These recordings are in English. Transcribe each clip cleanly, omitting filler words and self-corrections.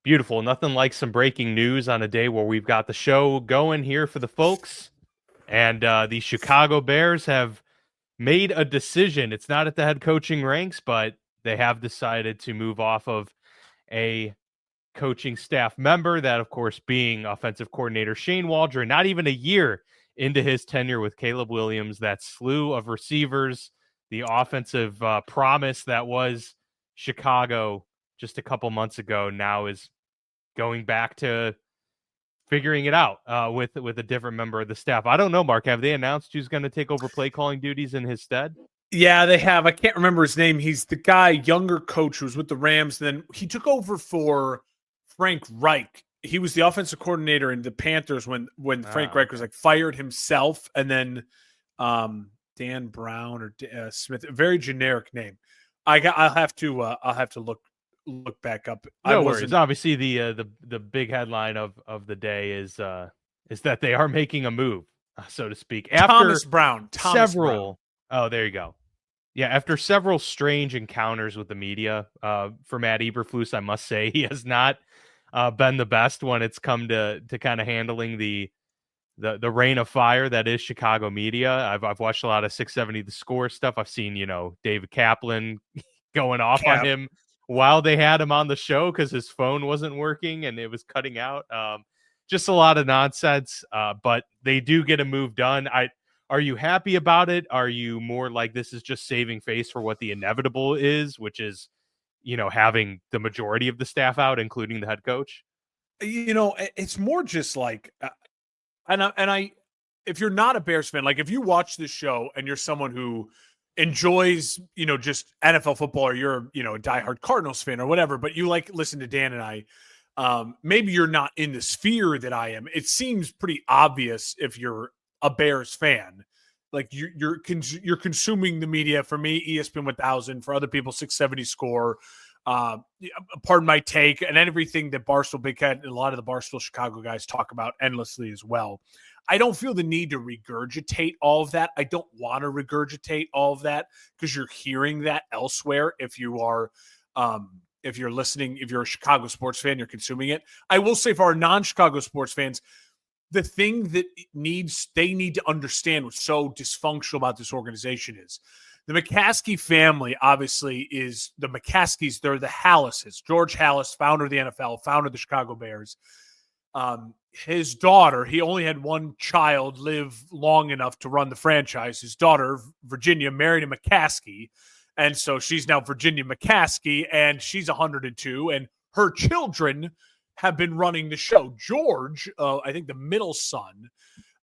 Beautiful. Nothing like some breaking news on a day where we've got the show going here for the folks. And the Chicago Bears have made a decision. It's not at the head coaching ranks, but they have decided to move off of a coaching staff member, that, of course, being offensive coordinator Shane Waldron, not even a year into his tenure with Caleb Williams. That slew of receivers, the offensive promise that was Chicago just a couple months ago, now is going back to figuring it out with a different member of the staff. I don't know, Mark. Have they announced who's going to take over play calling duties in his stead? Yeah, they have. I can't remember his name. He's the guy, younger coach who was with the Rams. Then he took over for Frank Reich. He was the offensive coordinator in the Panthers when Frank Reich was fired himself, and then Dan Brown or Smith, a very generic name. I'll have to look back up. No worries. Obviously, the big headline of the day is that they are making a move, so to speak. After Thomas Brown. Oh, there you go. Yeah, after several strange encounters with the media, for Matt Eberflus, I must say he has not been the best when it's come to kind of handling the rain of fire that is Chicago media. I've watched a lot of 670 The Score stuff. I've seen David Kaplan going off on him while they had him on the show because his phone wasn't working and it was cutting out. Just a lot of nonsense. But they do get a move done. Are you happy about it? Are you more like this is just saving face for what the inevitable is, which is, having the majority of the staff out, including the head coach? It's more just like, if you're not a Bears fan, like if you watch this show and you're someone who enjoys, just NFL football, or you're, a diehard Cardinals fan or whatever, but you listen to Dan and I, maybe you're not in the sphere that I am. It seems pretty obvious if you're a Bears fan, like you're consuming the media. For me, ESPN 1000, for other people, 670 Score, pardon my take, and everything that Barstool Big Cat and a lot of the Barstool Chicago guys talk about endlessly as well. I don't feel the need to regurgitate all of that. I don't want to regurgitate all of that because you're hearing that elsewhere. If you are, if you're listening, if you're a Chicago sports fan, you're consuming it. I will say for our non-Chicago sports fans, the thing that they need to understand what's so dysfunctional about this organization is the McCaskey family. Obviously, is the McCaskeys. They're the Hallases. George Halas, founder of the NFL, founder of the Chicago Bears. His daughter, he only had one child live long enough to run the franchise. His daughter, Virginia, married a McCaskey, and so she's now Virginia McCaskey, and she's 102, and her children have been running the show. George, I think the middle son,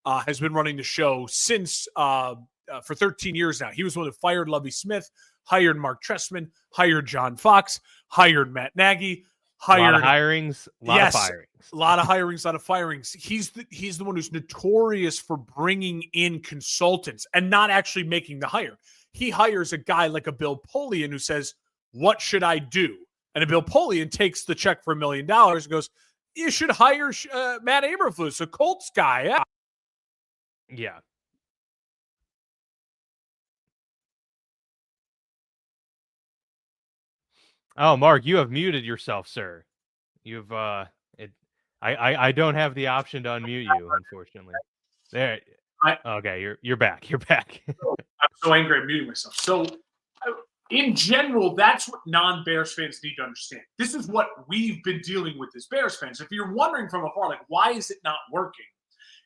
has been running the show since for 13 years now. He was the one that fired Lovie Smith, hired Mark Trestman, hired John Fox, hired Matt Nagy, hired a lot of hirings, a lot of firings. He's the one who's notorious for bringing in consultants and not actually making the hire. He hires a guy like a Bill Polian who says, "What should I do?" And a Bill Polian takes the check for $1 million and goes, "You should hire Matt Eberflus, a Colts guy." Yeah. Oh, Mark, you have muted yourself, sir. You've I don't have the option to unmute you, unfortunately. There. Okay, you're back. You're back. I'm so angry I'm muting myself. So in general, that's what non-Bears fans need to understand. This is what we've been dealing with as Bears fans. If you're wondering from afar, like, why is it not working?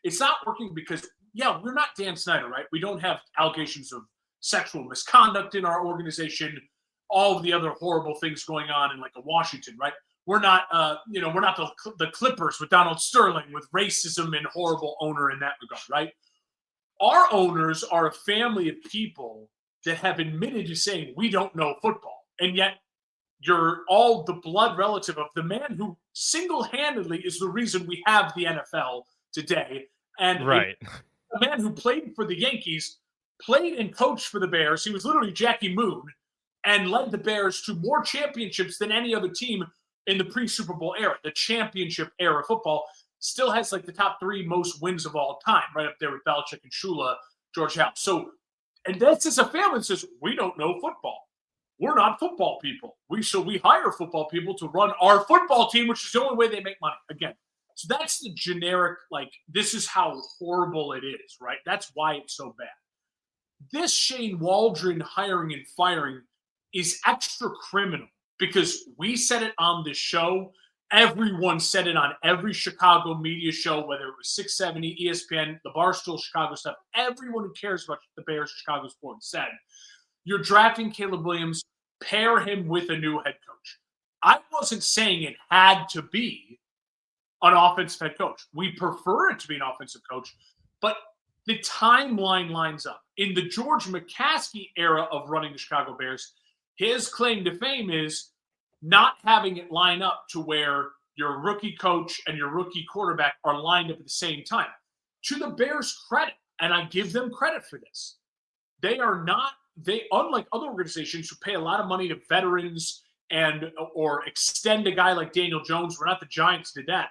It's not working because, we're not Dan Snyder, right? We don't have allegations of sexual misconduct in our organization, all of the other horrible things going on in Washington, right? We're not, we're not the Clippers with Donald Sterling with racism and horrible owner in that regard, right? Our owners are a family of people that have admitted to saying we don't know football. And yet you're all the blood relative of the man who single-handedly is the reason we have the NFL today. And right. A man who played for the Yankees, played and coached for the Bears. He was literally Jackie Moon and led the Bears to more championships than any other team in the pre-Super Bowl era. The championship era football still has the top 3 most wins of all time, right up there with Belichick and Shula, George Howe. So, and that's just a family that says, we don't know football. we're not football people. So we hire football people to run our football team, which is the only way they make money. Again, so that's the generic, like, this is how horrible it is, right? That's why it's so bad. This Shane Waldron hiring and firing is extra criminal because we said it on this show. Everyone said it on every Chicago media show, whether it was 670, ESPN, the Barstool Chicago stuff. Everyone who cares about the Bears Chicago sports said, you're drafting Caleb Williams, pair him with a new head coach. I wasn't saying it had to be an offensive head coach. We prefer it to be an offensive coach, but the timeline lines up. In the George McCaskey era of running the Chicago Bears, his claim to fame is not having it line up to where your rookie coach and your rookie quarterback are lined up at the same time. To the Bears' credit, and I give them credit for this, unlike other organizations who pay a lot of money to veterans or extend a guy like Daniel Jones, we're not the Giants did that.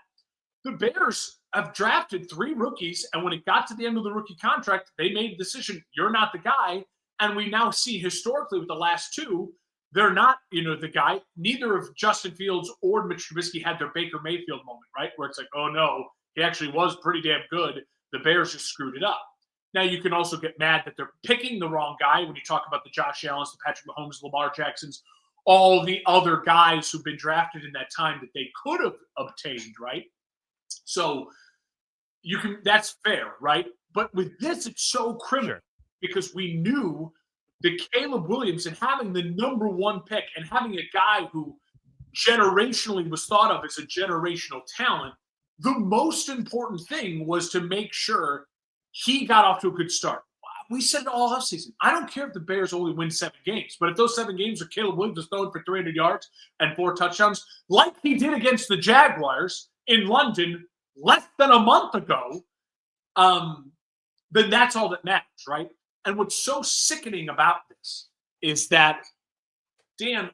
The Bears have drafted 3 rookies, and when it got to the end of the rookie contract, they made the decision, you're not the guy. And we now see historically with the last 2, they're not, the guy. Neither of Justin Fields or Mitch Trubisky had their Baker Mayfield moment, right? Where it's like, oh no, he actually was pretty damn good. The Bears just screwed it up. Now you can also get mad that they're picking the wrong guy when you talk about the Josh Allens, the Patrick Mahomes, Lamar Jacksons, all the other guys who've been drafted in that time that they could have obtained, right? So that's fair, right? But with this, it's so criminal because we knew that Caleb Williams and having the number 1 pick and having a guy who generationally was thought of as a generational talent, the most important thing was to make sure he got off to a good start. We said it all offseason. I don't care if the Bears only win 7 games, but if those 7 games are Caleb Williams throwing for 300 yards and 4 touchdowns, like he did against the Jaguars in London less than a month ago, then that's all that matters, right? And what's so sickening about this is that, Dan,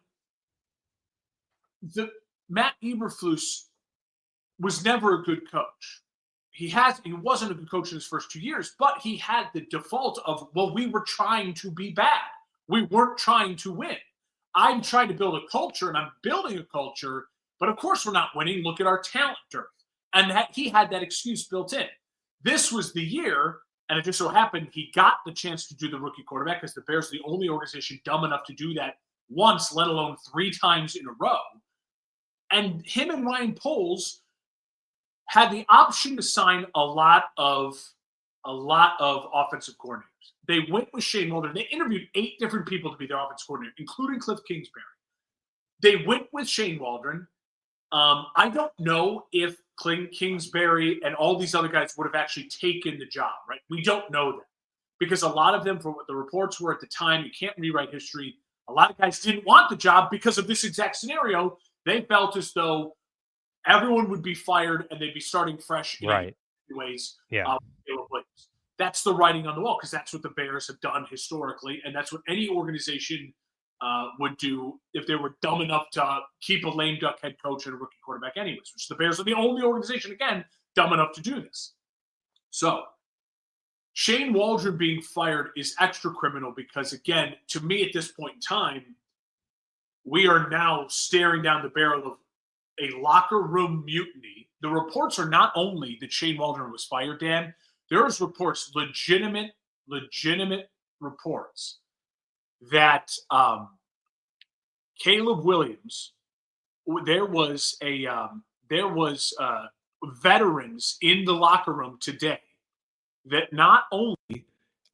Matt Eberflus was never a good coach. He wasn't a good coach in his first 2 years, but he had the default of, well, we were trying to be bad. We weren't trying to win. I'm trying to build a culture, and I'm building a culture, but of course we're not winning. Look at our talent dearth. And he had that excuse built in. This was the year, and it just so happened he got the chance to do the rookie quarterback because the Bears are the only organization dumb enough to do that once, let alone 3 times in a row. And him and Ryan Poles had the option to sign a lot of offensive coordinators. They went with Shane Waldron. They interviewed 8 different people to be their offensive coordinator, including Cliff Kingsbury. They went with Shane Waldron. I don't know if Kingsbury and all these other guys would have actually taken the job, right? We don't know that because a lot of them, for what the reports were at the time, you can't rewrite history. A lot of guys didn't want the job because of this exact scenario. They felt as though everyone would be fired and they'd be starting fresh in ways. Yeah. That's the writing on the wall because that's what the Bears have done historically, and that's what any organization would do if they were dumb enough to keep a lame duck head coach and a rookie quarterback anyways, which the Bears are the only organization, again, dumb enough to do this. So Shane Waldron being fired is extra criminal because, again, to me at this point in time, we are now staring down the barrel of a locker room mutiny. The reports are not only that Shane Waldron was fired, Dan, there's reports, legitimate reports that Caleb Williams, there was veterans in the locker room today that not only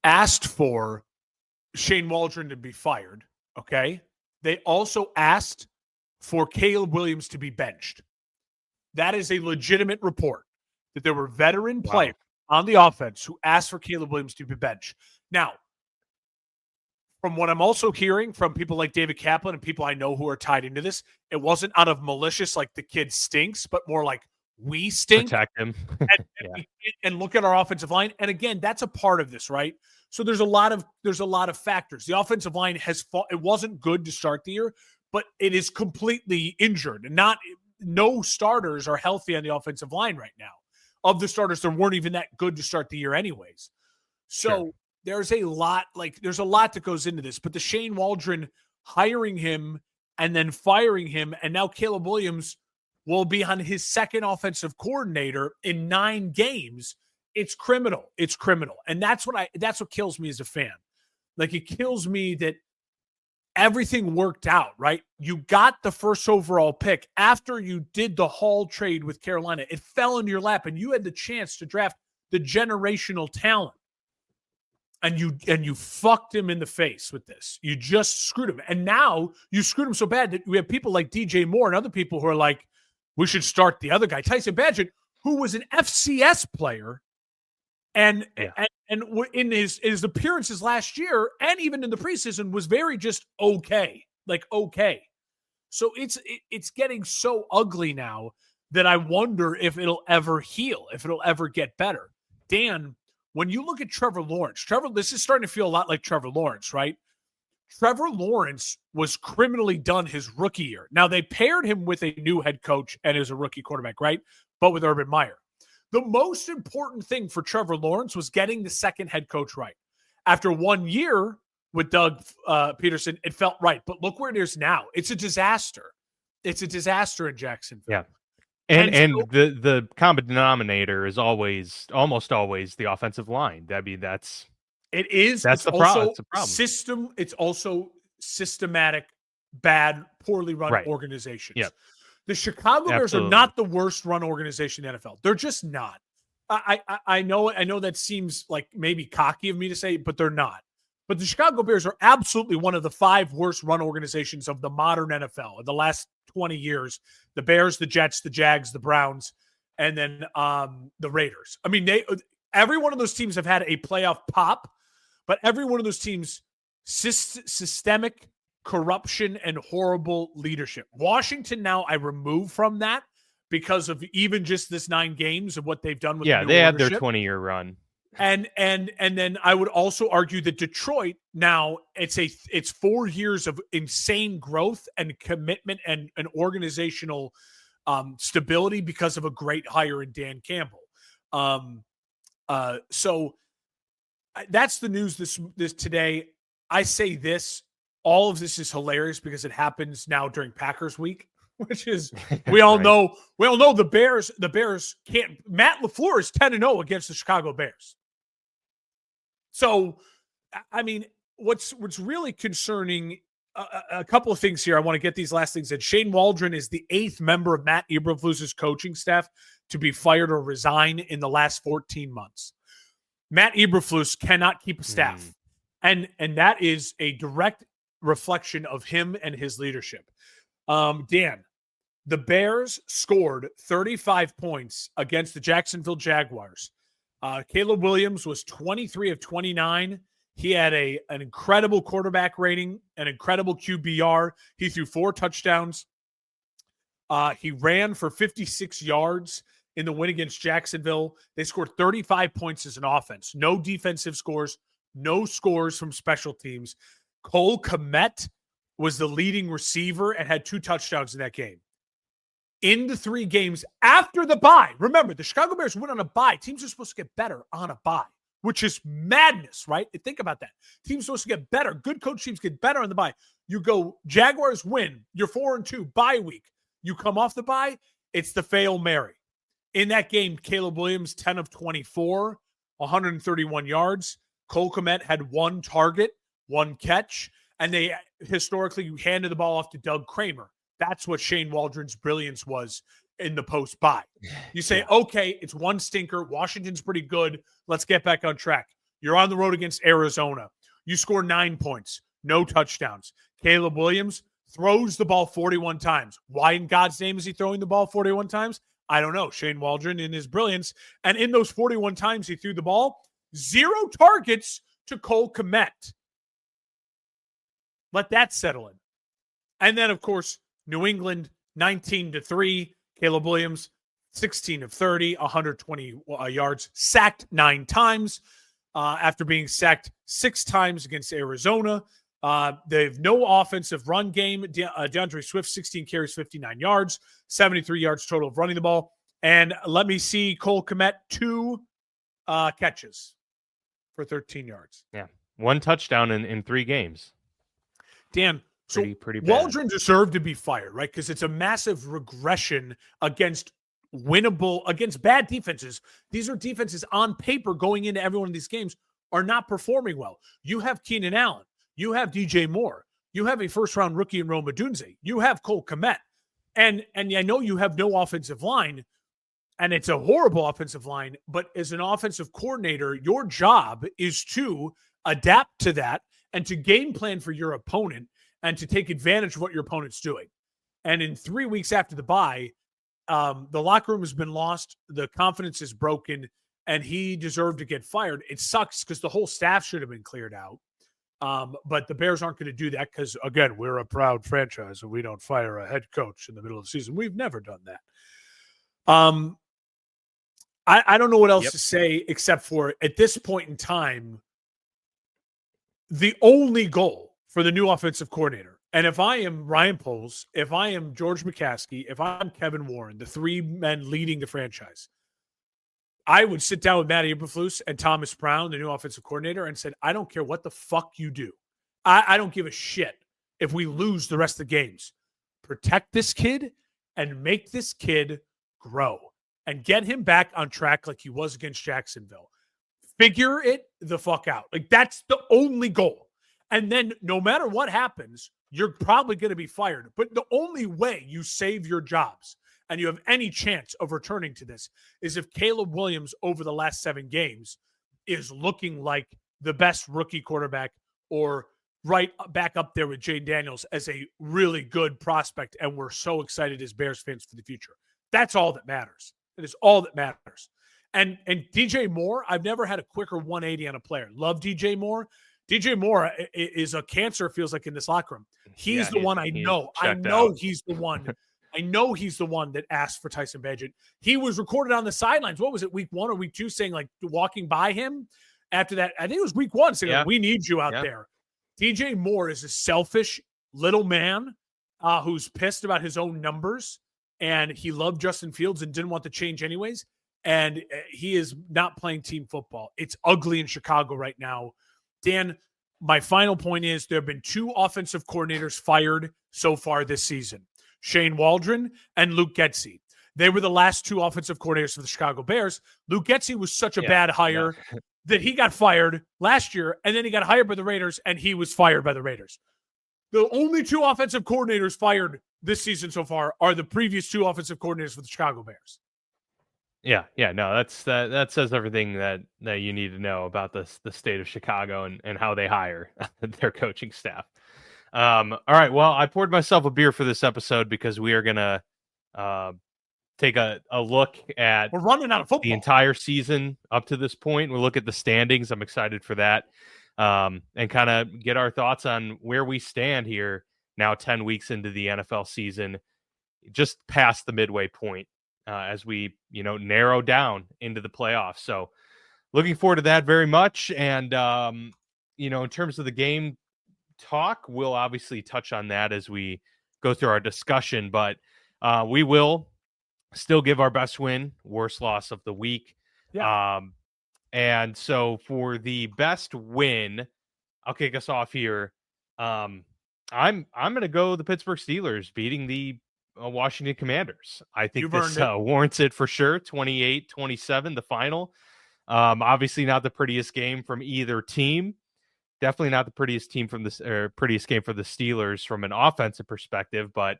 asked for Shane Waldron to be fired, okay, they also asked for Caleb Williams to be benched. That is a legitimate report that there were veteran players on the offense who asked for Caleb Williams to be benched. Now, from what I'm also hearing from people like David Kaplan and people I know who are tied into this, it wasn't out of malicious, like the kid stinks, but more like we stink. Protect him. and look at our offensive line. And again, that's a part of this, right? So there's a lot of factors. The offensive line it wasn't good to start the year, but it is completely injured. And no starters are healthy on the offensive line right now. Of the starters, there weren't even that good to start the year anyways. So there's a lot that goes into this. But the Shane Waldron hiring him and then firing him. And now Caleb Williams will be on his second offensive coordinator in 9 games. It's criminal. It's criminal. And that's what kills me as a fan. Like, it kills me that everything worked out, right? You got the first overall pick after you did the Hall trade with Carolina. It fell into your lap and you had the chance to draft the generational talent. And you fucked him in the face with this. You just screwed him. And now you screwed him so bad that we have people like DJ Moore and other people who are like, we should start the other guy, Tyson Bagent, who was an FCS player and in his appearances last year and even in the preseason was very just okay. Like, okay. So it's getting so ugly now that I wonder if it'll ever heal, if it'll ever get better. Dan, when you look at Trevor Lawrence, this is starting to feel a lot like Trevor Lawrence, right? Trevor Lawrence was criminally done his rookie year. Now, they paired him with a new head coach and as a rookie quarterback, right? But with Urban Meyer. The most important thing for Trevor Lawrence was getting the second head coach right. After 1 year with Doug Peterson, it felt right. But look where it is now. It's a disaster. It's a disaster in Jacksonville. Yeah. And so, the common denominator is almost always the offensive line. I mean, that's the problem. It's also systematic, bad, poorly run organizations. Yep. The Chicago Bears are not the worst run organization in the NFL. They're just not. I know that seems like maybe cocky of me to say, but they're not. But the Chicago Bears are absolutely one of the 5 worst run organizations of the modern NFL in the last 20 years. The Bears, the Jets, the Jags, the Browns, and then the Raiders. I mean, every one of those teams have had a playoff pop, but every one of those teams, systemic corruption and horrible leadership. Washington now I remove from that because of even just this 9 games of what they've done with they had their 20-year run. And then I would also argue that Detroit now it's 4 years of insane growth and commitment and an organizational stability because of a great hire in Dan Campbell. So that's the news this today. I say this, all of this is hilarious because it happens now during Packers week, which is we all know the Bears can't. Matt LaFleur is 10-0 against the Chicago Bears. So, I mean, what's really concerning, a couple of things here. I want to get these last things in. Shane Waldron is the 8th member of Matt Eberflus's coaching staff to be fired or resign in the last 14 months. Matt Eberflus cannot keep a staff. And that is a direct reflection of him and his leadership. Dan, the Bears scored 35 points against the Jacksonville Jaguars. Caleb Williams was 23 of 29. He had an incredible quarterback rating, an incredible QBR. He threw 4 touchdowns. He ran for 56 yards in the win against Jacksonville. They scored 35 points as an offense. No defensive scores, no scores from special teams. Cole Kmet was the leading receiver and had 2 touchdowns in that game. In the 3 games after the bye, remember, the Chicago Bears went on a bye. Teams are supposed to get better on a bye, which is madness, right? Think about that. Teams are supposed to get better. Good coach teams get better on the bye. You go, Jaguars win. You're 4-2, bye week. You come off the bye, it's the Hail Mary. In that game, Caleb Williams, 10 of 24, 131 yards. Cole Kmet had 1 target, 1 catch, and they historically handed the ball off to Doug Kramer. That's what Shane Waldron's brilliance was in the post-bye. You say, okay, it's 1 stinker. Washington's pretty good. Let's get back on track. You're on the road against Arizona. You score 9 points, no touchdowns. Caleb Williams throws the ball 41 times. Why in God's name is he throwing the ball 41 times? I don't know. Shane Waldron in his brilliance. And in those 41 times he threw the ball, 0 targets to Cole Kmet. Let that settle in. And then, of course, New England, 19-3. Caleb Williams, 16 of 30, 120 yards, sacked 9 times after being sacked 6 times against Arizona. They have no offensive run game. DeAndre Swift, 16 carries, 59 yards, 73 yards total of running the ball. And let me see Cole Kmet, 2 catches for 13 yards. Yeah, 1 touchdown in 3 games. Dan, So pretty bad. Waldron deserved to be fired, right? Because it's a massive regression against against bad defenses. These are defenses on paper going into every one of these games are not performing well. You have Keenan Allen. You have DJ Moore. You have a first-round rookie in Rome Odunze. You have Cole Kmet. And I know you have no offensive line, and it's a horrible offensive line, but as an offensive coordinator, your job is to adapt to that and to game plan for your opponent and to take advantage of what your opponent's doing. And in 3 weeks after the bye, the locker room has been lost. The confidence is broken, and he deserved to get fired. It sucks because the whole staff should have been cleared out. But the Bears aren't going to do that because, again, we're a proud franchise and we don't fire a head coach in the middle of the season. We've never done that. I don't know what else to say except for at this point in time, the only goal for the new offensive coordinator, and if I am Ryan Poles, if I am George McCaskey, if I'm Kevin Warren, the three men leading the franchise, I would sit down with Matt Eberflus and Thomas Brown, the new offensive coordinator, and said, I don't care what the fuck you do. I don't give a shit if we lose the rest of the games. Protect this kid and make this kid grow and get him back on track like he was against Jacksonville. Figure it the fuck out. Like, that's the only goal. And then no matter what happens, you're probably going to be fired. But the only way you save your jobs and you have any chance of returning to this is if Caleb Williams over the last 7 games is looking like the best rookie quarterback or right back up there with Jane Daniels as a really good prospect. And we're so excited as Bears fans for the future. That's all that matters. It is all that matters. And DJ Moore, I've never had a quicker 180 on a player. Love DJ Moore. DJ Moore is a cancer, it feels like, in this locker room. He's the one I know. I know he's the one. I know he's the one that asked for Tyson Bagent. He was recorded on the sidelines. What was it, week 1 or week 2, saying, like, walking by him after that? I think it was week 1, saying, like, we need you out there. DJ Moore is a selfish little man who's pissed about his own numbers, and he loved Justin Fields and didn't want to change anyways. And he is not playing team football. It's ugly in Chicago right now. Dan, my final point is there have been 2 offensive coordinators fired so far this season, Shane Waldron and Luke Getsy. They were the last 2 offensive coordinators for the Chicago Bears. Luke Getsy was such a bad hire that he got fired last year, and then he got hired by the Raiders, and he was fired by the Raiders. The only 2 offensive coordinators fired this season so far are the previous 2 offensive coordinators for the Chicago Bears. No, that says everything that you need to know about the state of Chicago and how they hire their coaching staff. All right, well, I poured myself a beer for this episode because we are gonna take a look at, we're running out of football, the entire season up to this point. We'll look at the standings. I'm excited for that, and kind of get our thoughts on where we stand here now 10 weeks into the NFL season, just past the midway point. As we, narrow down into the playoffs. So looking forward to that very much. And, in terms of the game talk, we'll obviously touch on that as we go through our discussion, but we will still give our best win, worst loss of the week. And so for the best win, I'll kick us off here. I'm going to go the Pittsburgh Steelers beating the Washington Commanders. I think this warrants it for sure. 28-27, the final. Obviously not the prettiest game from either team. Definitely not the prettiest game for the Steelers from an offensive perspective, but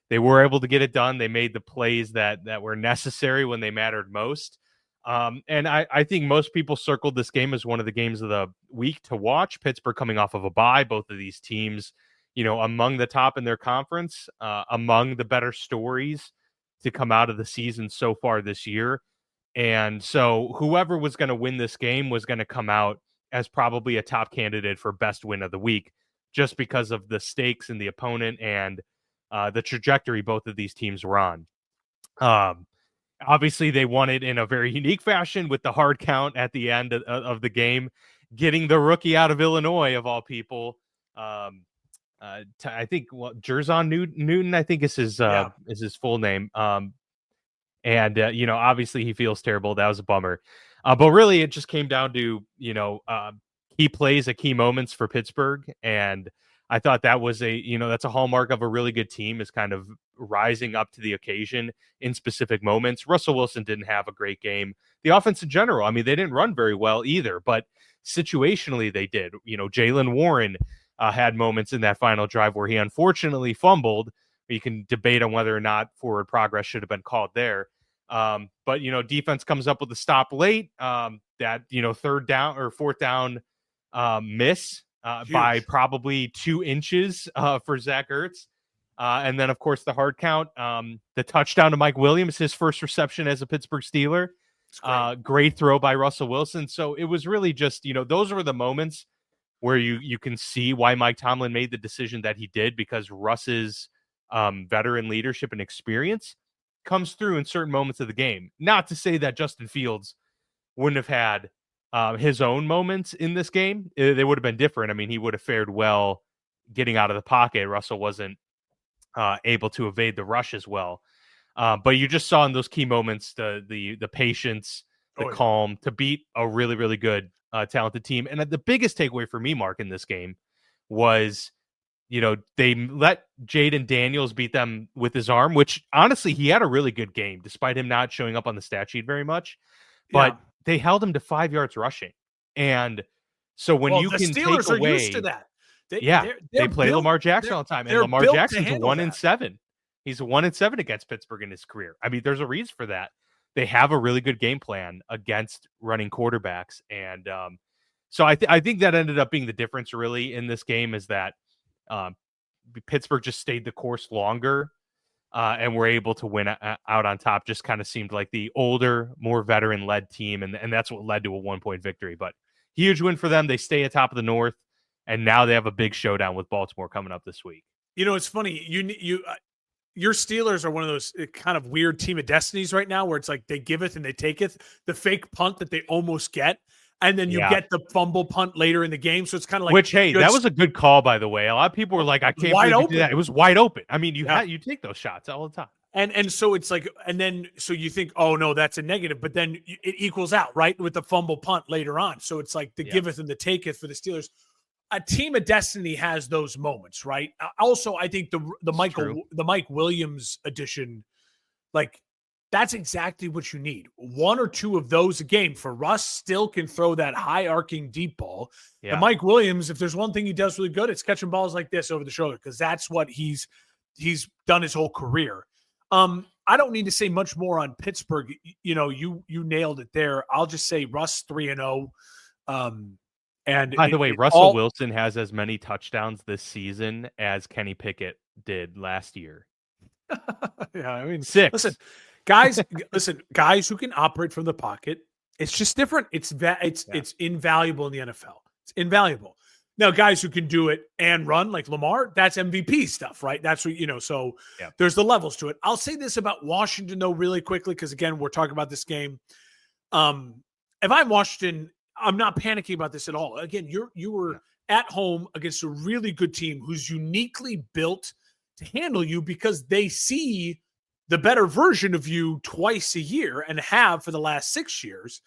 they were able to get it done. They made the plays that were necessary when they mattered most. And I think most people circled this game as one of the games of the week to watch. Pittsburgh coming off of a bye. Both of these teams, among the top in their conference, among the better stories to come out of the season so far this year. And so whoever was going to win this game was going to come out as probably a top candidate for best win of the week, just because of the stakes and the opponent and the trajectory both of these teams were on. Obviously, they won it in a very unique fashion with the hard count at the end of the game, getting the rookie out of Illinois, of all people. I think Jerzon Newton, I think is his full name. Obviously he feels terrible. That was a bummer. But really it just came down to, key plays at key moments for Pittsburgh. And I thought that was that's a hallmark of a really good team, is kind of rising up to the occasion in specific moments. Russell Wilson didn't have a great game. The offense in general, I mean, they didn't run very well either, but situationally they did. Jaylen Warren had moments in that final drive where he unfortunately fumbled. You can debate on whether or not forward progress should have been called there. But defense comes up with a stop late. That third down or fourth down miss by probably 2 inches for Zach Ertz. And then, of course, the hard count, the touchdown to Mike Williams, his first reception as a Pittsburgh Steeler. Great throw by Russell Wilson. So it was really just, those were the moments where you can see why Mike Tomlin made the decision that he did, because Russ's veteran leadership and experience comes through in certain moments of the game. Not to say that Justin Fields wouldn't have had his own moments in this game. They would have been different. I mean, he would have fared well getting out of the pocket. Russell wasn't able to evade the rush as well. But you just saw in those key moments the patience, the calm to beat a really, really good, talented team. And the biggest takeaway for me, Mark, in this game was, they let Jaden Daniels beat them with his arm, which honestly, he had a really good game despite him not showing up on the stat sheet very much. But they held him to 5 yards rushing. And so when you can Steelers take away, are used to that. They play Lamar Jackson all the time. And Lamar Jackson's 1-7. He's 1-7 against Pittsburgh in his career. I mean, there's a reason for that. They have a really good game plan against running quarterbacks. And so I think that ended up being the difference really in this game, is that Pittsburgh just stayed the course longer and were able to win out on top. Just kind of seemed like the older, more veteran-led team, and that's what led to a 1-point victory. But huge win for them. They stay atop of the North, and now they have a big showdown with Baltimore coming up this week. It's funny. Your Steelers are one of those kind of weird team of destinies right now, where it's like they giveth and they taketh, the fake punt that they almost get. And then you get the fumble punt later in the game. So it's kind of like, which, hey, that was a good call, by the way. A lot of people were like, I can't believe you did that. It was wide open. I mean, you take those shots all the time. And so it's like, so you think, oh no, that's a negative, but then it equals out, right? With the fumble punt later on. So it's like the giveth and the taketh for the Steelers. A team of destiny has those moments, right? Also, I think the Mike Williams addition, like, that's exactly what you need. 1 or 2 of those a game for Russ. Still can throw that high arcing deep ball. Yeah. And Mike Williams, if there's one thing he does really good, it's catching balls like this over the shoulder, because that's what he's done his whole career. I don't need to say much more on Pittsburgh. You nailed it there. I'll just say Russ 3-0. And by the way, Russell Wilson has as many touchdowns this season as Kenny Pickett did last year. Yeah, I mean, 6. Guys who can operate from the pocket, it's just different. It's invaluable in the NFL. It's invaluable. Now, guys who can do it and run like Lamar, that's MVP stuff, right? That's what, so there's the levels to it. I'll say this about Washington, though, really quickly, because again, we're talking about this game. If I'm Washington, I'm not panicking about this at all. Again, you were at home against a really good team who's uniquely built to handle you, because they see the better version of you twice a year and have for the last 6 years.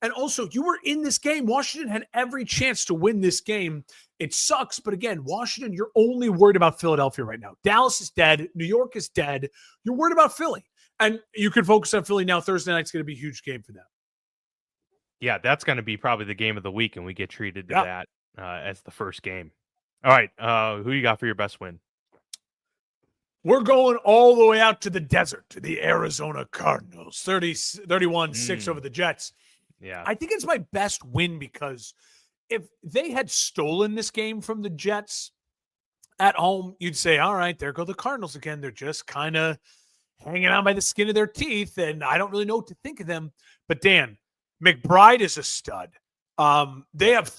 And also, you were in this game. Washington had every chance to win this game. It sucks, but again, Washington, you're only worried about Philadelphia right now. Dallas is dead. New York is dead. You're worried about Philly. And you can focus on Philly now. Thursday night's going to be a huge game for them. Yeah, that's going to be probably the game of the week, and we get treated to that as the first game. All right, who you got for your best win? We're going all the way out to the desert, to the Arizona Cardinals, 31-6 over the Jets. Yeah. I think it's my best win, because if they had stolen this game from the Jets at home, you'd say, all right, there go the Cardinals again. They're just kind of hanging on by the skin of their teeth, and I don't really know what to think of them. But Dan, McBride is a stud. They have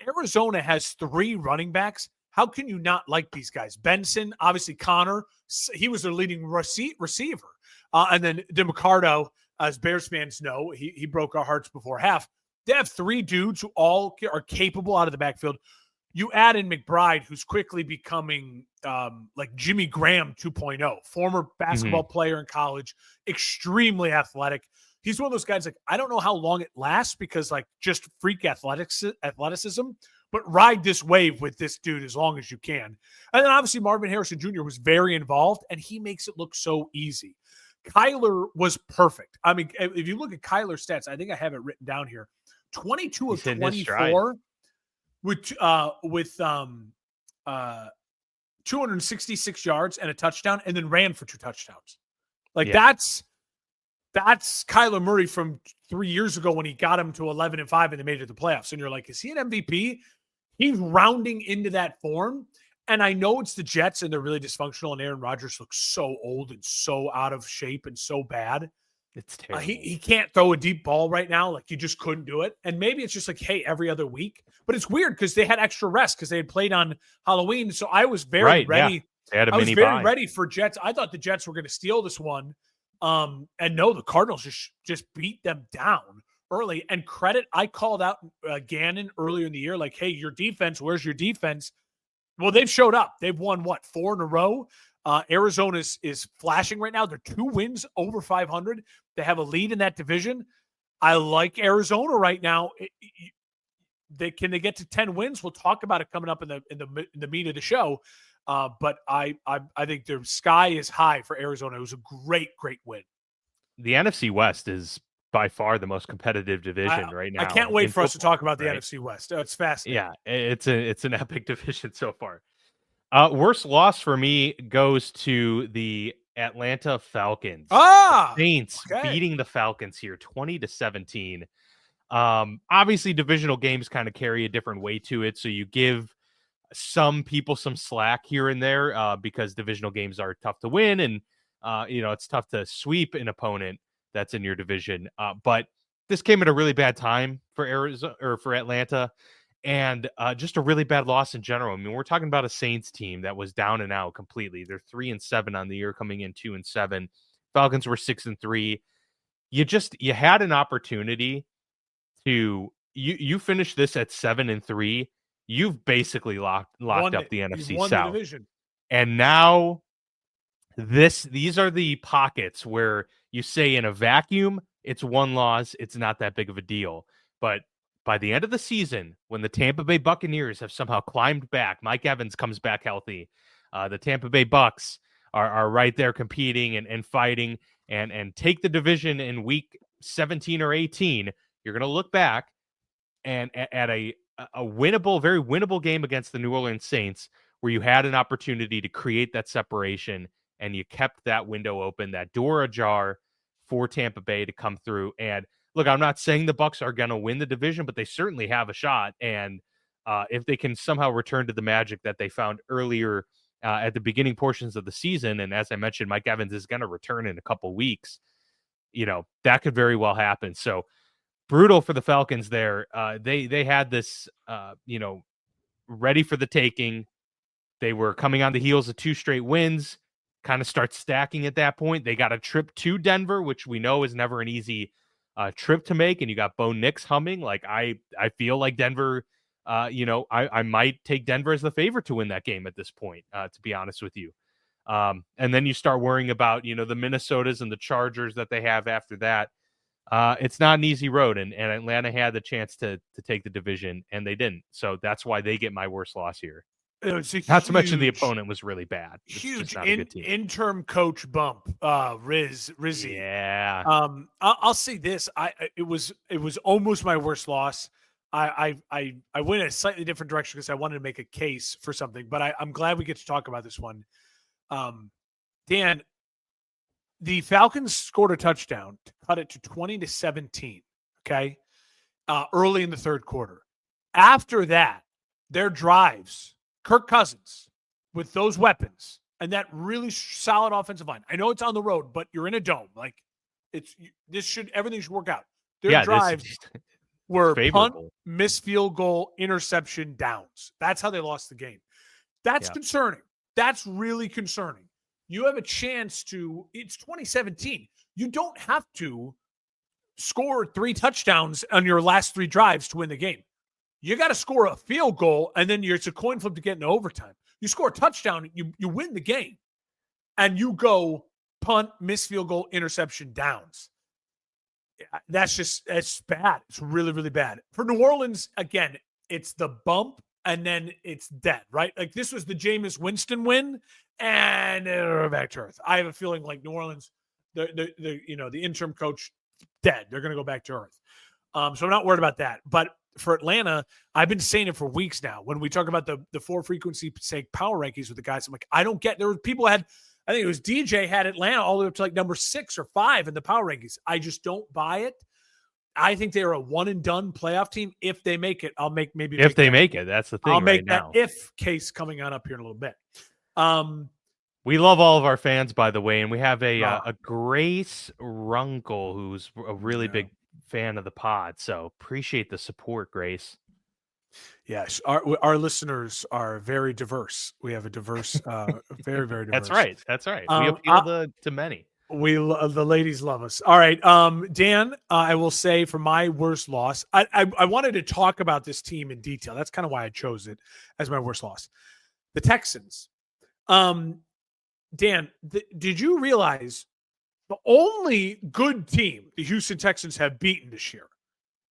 Arizona has 3 running backs. How can you not like these guys? Benson, obviously Connor, he was their leading receiver. And then DeMarcado, as Bears fans know, he broke our hearts before half. They have 3 dudes who all are capable out of the backfield. You add in McBride, who's quickly becoming like Jimmy Graham 2.0, former basketball player in college, extremely athletic. He's one of those guys, like, I don't know how long it lasts, because like just freak athleticism, but ride this wave with this dude as long as you can. And then obviously Marvin Harrison Jr. was very involved, and he makes it look so easy. Kyler was perfect. I mean, if you look at Kyler's stats, I think I have it written down here. 22 of 24 with 266 yards and a touchdown, and then ran for 2 touchdowns. Like that's Kyler Murray from 3 years ago when he got him to 11-5 and they made it to the playoffs. And you're like, is he an MVP? He's rounding into that form. And I know it's the Jets and they're really dysfunctional, and Aaron Rodgers looks so old and so out of shape and so bad. It's terrible. He can't throw a deep ball right now. Like, you just couldn't do it. And maybe it's just like, hey, every other week. But it's weird because they had extra rest because they had played on Halloween. So I was very ready. Yeah. They had a I was mini very bye. ready for Jets. I thought the Jets were going to steal this one. And no, the Cardinals just beat them down early. And credit, I called out Gannon earlier in the year, like, hey, your defense, where's your defense? Well, they've showed up. They've won, 4 in a row? Arizona is flashing right now. They're 2 wins over 500. They have a lead in that division. I like Arizona right now. Can they get to 10 wins? We'll talk about it coming up in the meat of the show. But I think the sky is high for Arizona. It was a great win. The NFC West is by far the most competitive division right now. I can't wait for us to talk about the NFC West. It's fascinating. Yeah, it's an epic division so far. Worst loss for me goes to the Atlanta Falcons. The Saints beating the Falcons here 20-17. Obviously divisional games kind of carry a different way to it, so you give some people some slack here and there because divisional games are tough to win, and it's tough to sweep an opponent that's in your division. But this came at a really bad time for Arizona or for Atlanta, and just a really bad loss in general. I mean, we're talking about a Saints team that was down and out completely. They're 3-7 on the year, coming in 2-7. Falcons were 6-3. You had an opportunity to you finish this at 7-3. You've basically locked up the NFC South. The division. And now these are the pockets where you say in a vacuum, it's one loss, it's not that big of a deal. But by the end of the season, when the Tampa Bay Buccaneers have somehow climbed back, Mike Evans comes back healthy, the Tampa Bay Bucks are right there competing and fighting and take the division in week 17 or 18, you're going to look back and at a winnable, very winnable game against the New Orleans Saints where you had an opportunity to create that separation and you kept that window open, that door ajar for Tampa Bay to come through. And look, I'm not saying the Bucs are going to win the division, but they certainly have a shot. And if they can somehow return to the magic that they found earlier at the beginning portions of the season, and as I mentioned, Mike Evans is going to return in a couple weeks, that could very well happen. So brutal for the Falcons there. They had this, ready for the taking. They were coming on the heels of 2 straight wins, kind of start stacking at that point. They got a trip to Denver, which we know is never an easy trip to make. And you got Bo Nix humming. Like, I feel like Denver, I might take Denver as the favorite to win that game at this point, to be honest with you. And then you start worrying about, the Minnesotas and the Chargers that they have after that. It's not an easy road, and Atlanta had the chance to take the division, and they didn't. So that's why they get my worst loss here. Not to mention the opponent was really bad. It's huge interim coach bump. Rizzy. Yeah. I'll say this. It was almost my worst loss. I went a slightly different direction because I wanted to make a case for something, but I'm glad we get to talk about this one. Dan, the Falcons scored a touchdown to cut it to 20-17. Okay. Early in the third quarter. After that, their drives, Kirk Cousins with those weapons and that really solid offensive line. I know it's on the road, but you're in a dome. Like, everything should work out. Their drives were punt, missed field goal, interception, downs. That's how they lost the game. That's concerning. That's really concerning. You have a chance it's 2017. You don't have to score 3 touchdowns on your last 3 drives to win the game. You got to score a field goal, and then it's a coin flip to get into overtime. You score a touchdown, you win the game. And you go punt, miss field goal, interception, downs. It's bad. It's really, really bad. For New Orleans, again, it's the bump, and then it's dead, right? Like this was the Jameis Winston win, and they're back to earth. I have a feeling like New Orleans, the interim coach, dead. They're going to go back to earth. So I'm not worried about that. But for Atlanta, I've been saying it for weeks now. When we talk about the for frequency sake power rankings with the guys, I'm like, I don't get. There were people had, I think it was DJ had Atlanta all the way up to like number 6 or 5 in the power rankings. I just don't buy it. I think they're a one and done playoff team. If they make it, I'll make maybe if they make it. That's the thing. I'll make right that now. if case coming on up here in a little bit. We love all of our fans, by the way, and we have a Grace Runkle who's a really big fan of the pod. So appreciate the support, Grace. Yes, our listeners are very diverse. We have a diverse, very, very diverse. That's right. We appeal to many. The ladies love us. All right, Dan. I will say for my worst loss, I wanted to talk about this team in detail. That's kind of why I chose it as my worst loss. The Texans. Dan, did you realize the only good team the Houston Texans have beaten this year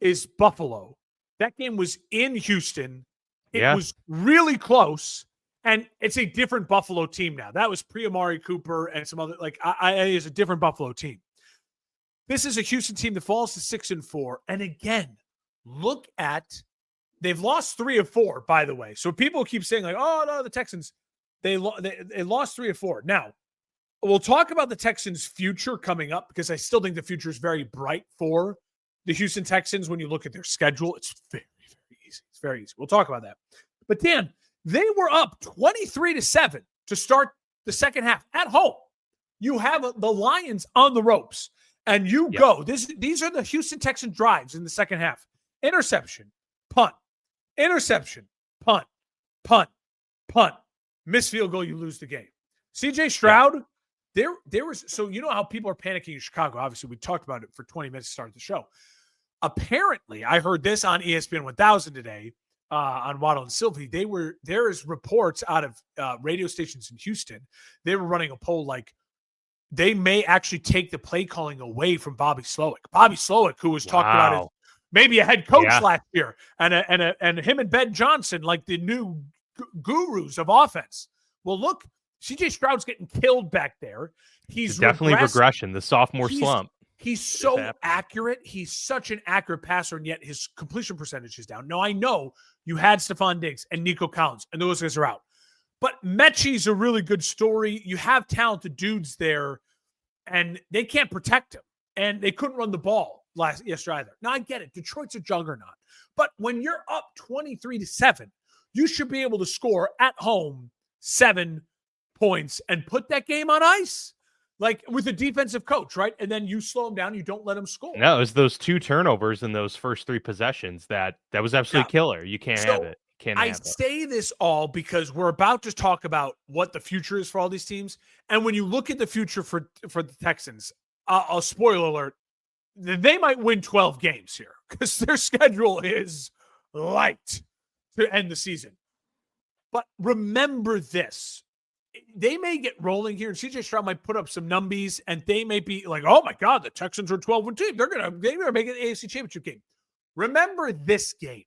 is Buffalo? That game was in Houston. It was really close, and it's a different Buffalo team now. That was pre-Amari Cooper and some other, it's a different Buffalo team. This is a Houston team that falls to 6-4. And again, look at, they've lost 3 of 4, by the way. So people keep saying like, oh no, the Texans, they lost 3 of 4. Now, we'll talk about the Texans' future coming up because I still think the future is very bright for the Houston Texans. When you look at their schedule, it's very, very easy. It's very easy. We'll talk about that. But Dan, they were up 23-7 to start the second half at home. You have the Lions on the ropes, and you go. These are the Houston Texan drives in the second half. Interception, punt, interception, punt, punt, punt. Miss field goal, you lose the game. CJ Stroud, there was, so you know how people are panicking in Chicago. Obviously, we talked about it for 20 minutes to start the show. Apparently, I heard this on ESPN 1000 today on Waddle and Sylvie. There is reports out of radio stations in Houston. They were running a poll like they may actually take the play calling away from Bobby Slowick. Bobby Slowick, who was talked about as maybe a head coach last year, and him and Ben Johnson, like the new gurus of offense. Well, look, CJ Stroud's getting killed back there. He's definitely regression, the sophomore slump. He's so accurate. He's such an accurate passer, and yet his completion percentage is down. Now, I know you had Stephon Diggs and Nico Collins, and those guys are out. But Mechie's a really good story. You have talented dudes there, and they can't protect him. And they couldn't run the ball yesterday either. Now, I get it. Detroit's a juggernaut. But when you're up 23-7, you should be able to score at home 7 points and put that game on ice, like with a defensive coach, right? And then you slow them down. You don't let them score. No, it was those 2 turnovers in those first 3 possessions that was absolutely killer. You can't have it. I say this all because we're about to talk about what the future is for all these teams. And when you look at the future for the Texans, I'll spoiler alert, they might win 12 games here because their schedule is light to end the season. But remember this. They may get rolling here, and CJ Stroud might put up some numbies, and they may be like, oh my God, the Texans are 12-1 team. They're going to make an AFC Championship game. Remember this game.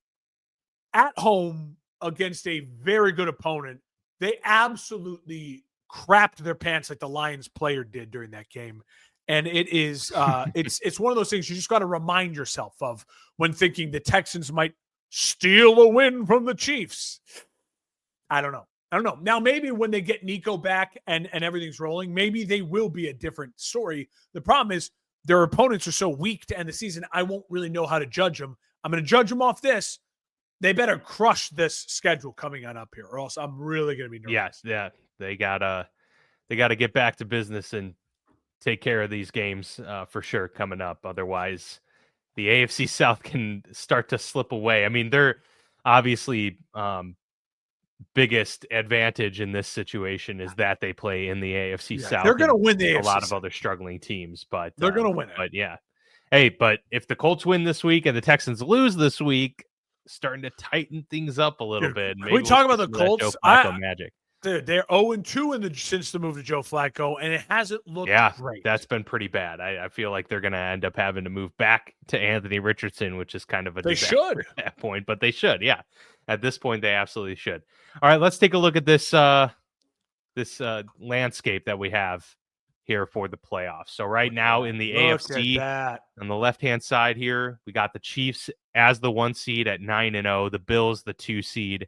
At home against a very good opponent, they absolutely crapped their pants like the Lions player did during that game. And it is it's one of those things you just got to remind yourself of when thinking the Texans might steal a win from the Chiefs. I don't know. Now, maybe when they get Nico back and everything's rolling, maybe they will be a different story. The problem is their opponents are so weak to end the season, I won't really know how to judge them. I'm going to judge them off this. They better crush this schedule coming on up here, or else I'm really going to be nervous. Yes, yeah. They gotta get back to business and take care of these games for sure coming up. Otherwise, the AFC South can start to slip away. I mean, they're obviously biggest advantage in this situation is that they play in the AFC South. They're going to win the AFC. A lot of other struggling teams, but they're going to win it. But yeah, hey, but if the Colts win this week and the Texans lose this week, starting to tighten things up a little bit. Maybe we talk about the Colts. Magic. They're 0-2 since the move to Joe Flacco, and it hasn't looked great. That's been pretty bad. I feel like they're going to end up having to move back to Anthony Richardson, which is kind of a disaster should. at that point, but they should. Yeah. At this point, they absolutely should. All right, let's take a look at this landscape that we have here for the playoffs. So right now in the AFC, on the left-hand side here, we got the Chiefs as the 1 seed at 9-0, the Bills the 2 seed,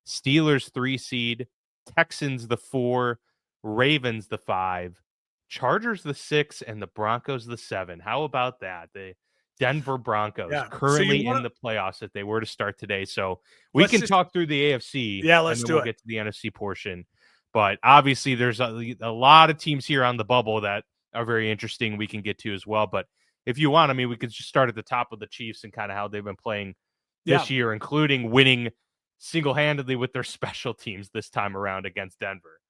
Steelers 3 seed, Texans the 4, Ravens the 5, Chargers the 6, and the Broncos the 7. How about that? The Denver Broncos currently in the playoffs if they were to start today. So we can talk through the AFC. Yeah, let's do it. We'll get to the NFC portion. But obviously there's a lot of teams here on the bubble that are very interesting we can get to as well. But if you want, I mean, we could just start at the top of the Chiefs and kind of how they've been playing this year, including winning single-handedly with their special teams this time around against Denver.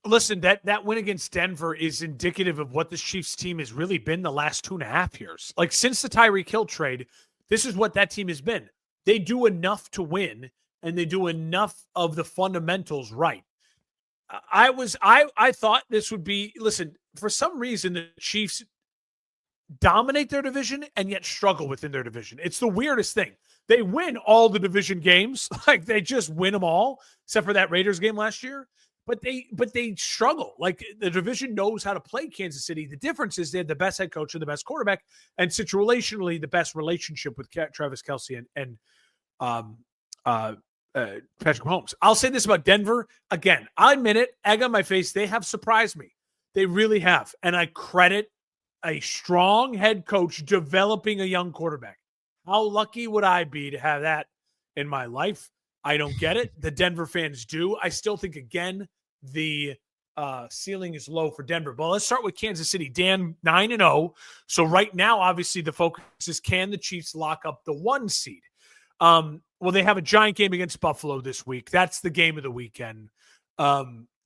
Listen, that win against Denver is indicative of what this Chiefs team has really been the last 2.5 years. Like since the Tyreek Hill trade, this is what that team has been. They do enough to win, and they do enough of the fundamentals right. I thought this would be, listen, for some reason the Chiefs dominate their division and yet struggle within their division. It's the weirdest thing. They win all the division games, like they just win them all, except for that Raiders game last year. But they struggle. Like the division knows how to play Kansas City. The difference is they have the best head coach and the best quarterback, and situationally the best relationship with Travis Kelce and Patrick Mahomes. I'll say this about Denver again. I admit it, egg on my face. They have surprised me. They really have, and I credit a strong head coach developing a young quarterback. How lucky would I be to have that in my life? I don't get it. The Denver fans do. I still think, again, the ceiling is low for Denver. But let's start with Kansas City. Dan, 9-0. So right now, obviously, the focus is, can the Chiefs lock up the 1 seed? Well, they have a giant game against Buffalo this week. That's the game of the weekend.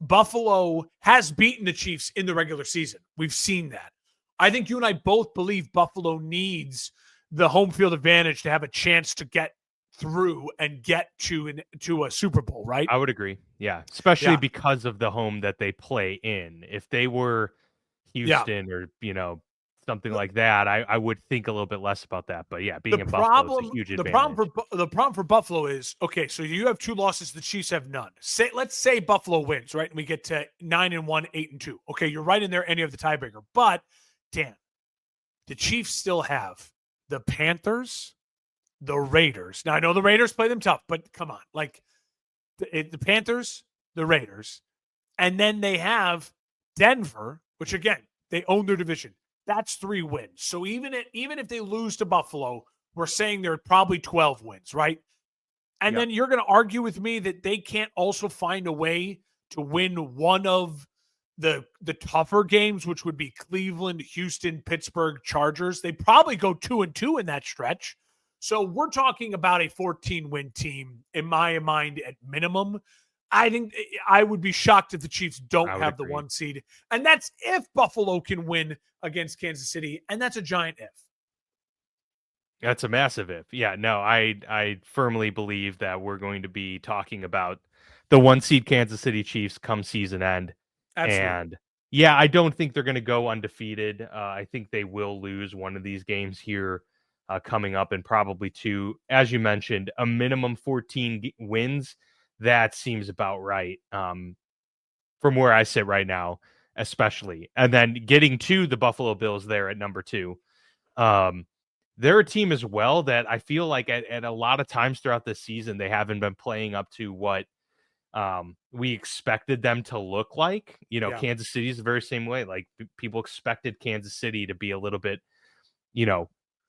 Buffalo has beaten the Chiefs in the regular season. We've seen that. I think you and I both believe Buffalo needs the home field advantage to have a chance to get through and get to a Super Bowl, right? I would agree. Yeah. Especially because of the home that they play in. If they were Houston or, something like that, I would think a little bit less about that. But yeah, being in Buffalo is a huge advantage. The problem for Buffalo is, okay, so you have 2 losses, the Chiefs have none. Let's say Buffalo wins, right? And we get to 9-1, 8-2. Okay, you're right in there, any of the tiebreaker. But, Dan, the Chiefs still have the Panthers, the Raiders. Now, I know the Raiders play them tough, but come on. Like, the Panthers, the Raiders, and then they have Denver, which, again, they own their division. That's 3 wins. So even if they lose to Buffalo, we're saying they're probably 12 wins, right? And then you're going to argue with me that they can't also find a way to win one of the tougher games, which would be Cleveland, Houston, Pittsburgh, Chargers. They probably go 2-2 in that stretch. So we're talking about a 14-win team, in my mind, at minimum. I think I would be shocked if the Chiefs don't have the 1 seed. And that's if Buffalo can win against Kansas City. And that's a giant if. That's a massive if. Yeah, no, I firmly believe that we're going to be talking about the 1 seed Kansas City Chiefs come season end. Absolutely. And yeah, I don't think they're going to go undefeated. I think they will lose one of these games here coming up, and probably 2, as you mentioned, a minimum 14 wins. That seems about right from where I sit right now, especially. And then getting to the Buffalo Bills there at number 2. They're a team as well that I feel like at a lot of times throughout this season, they haven't been playing up to what we expected them to look like. Kansas City is the very same way. Like people expected Kansas City to be a little bit,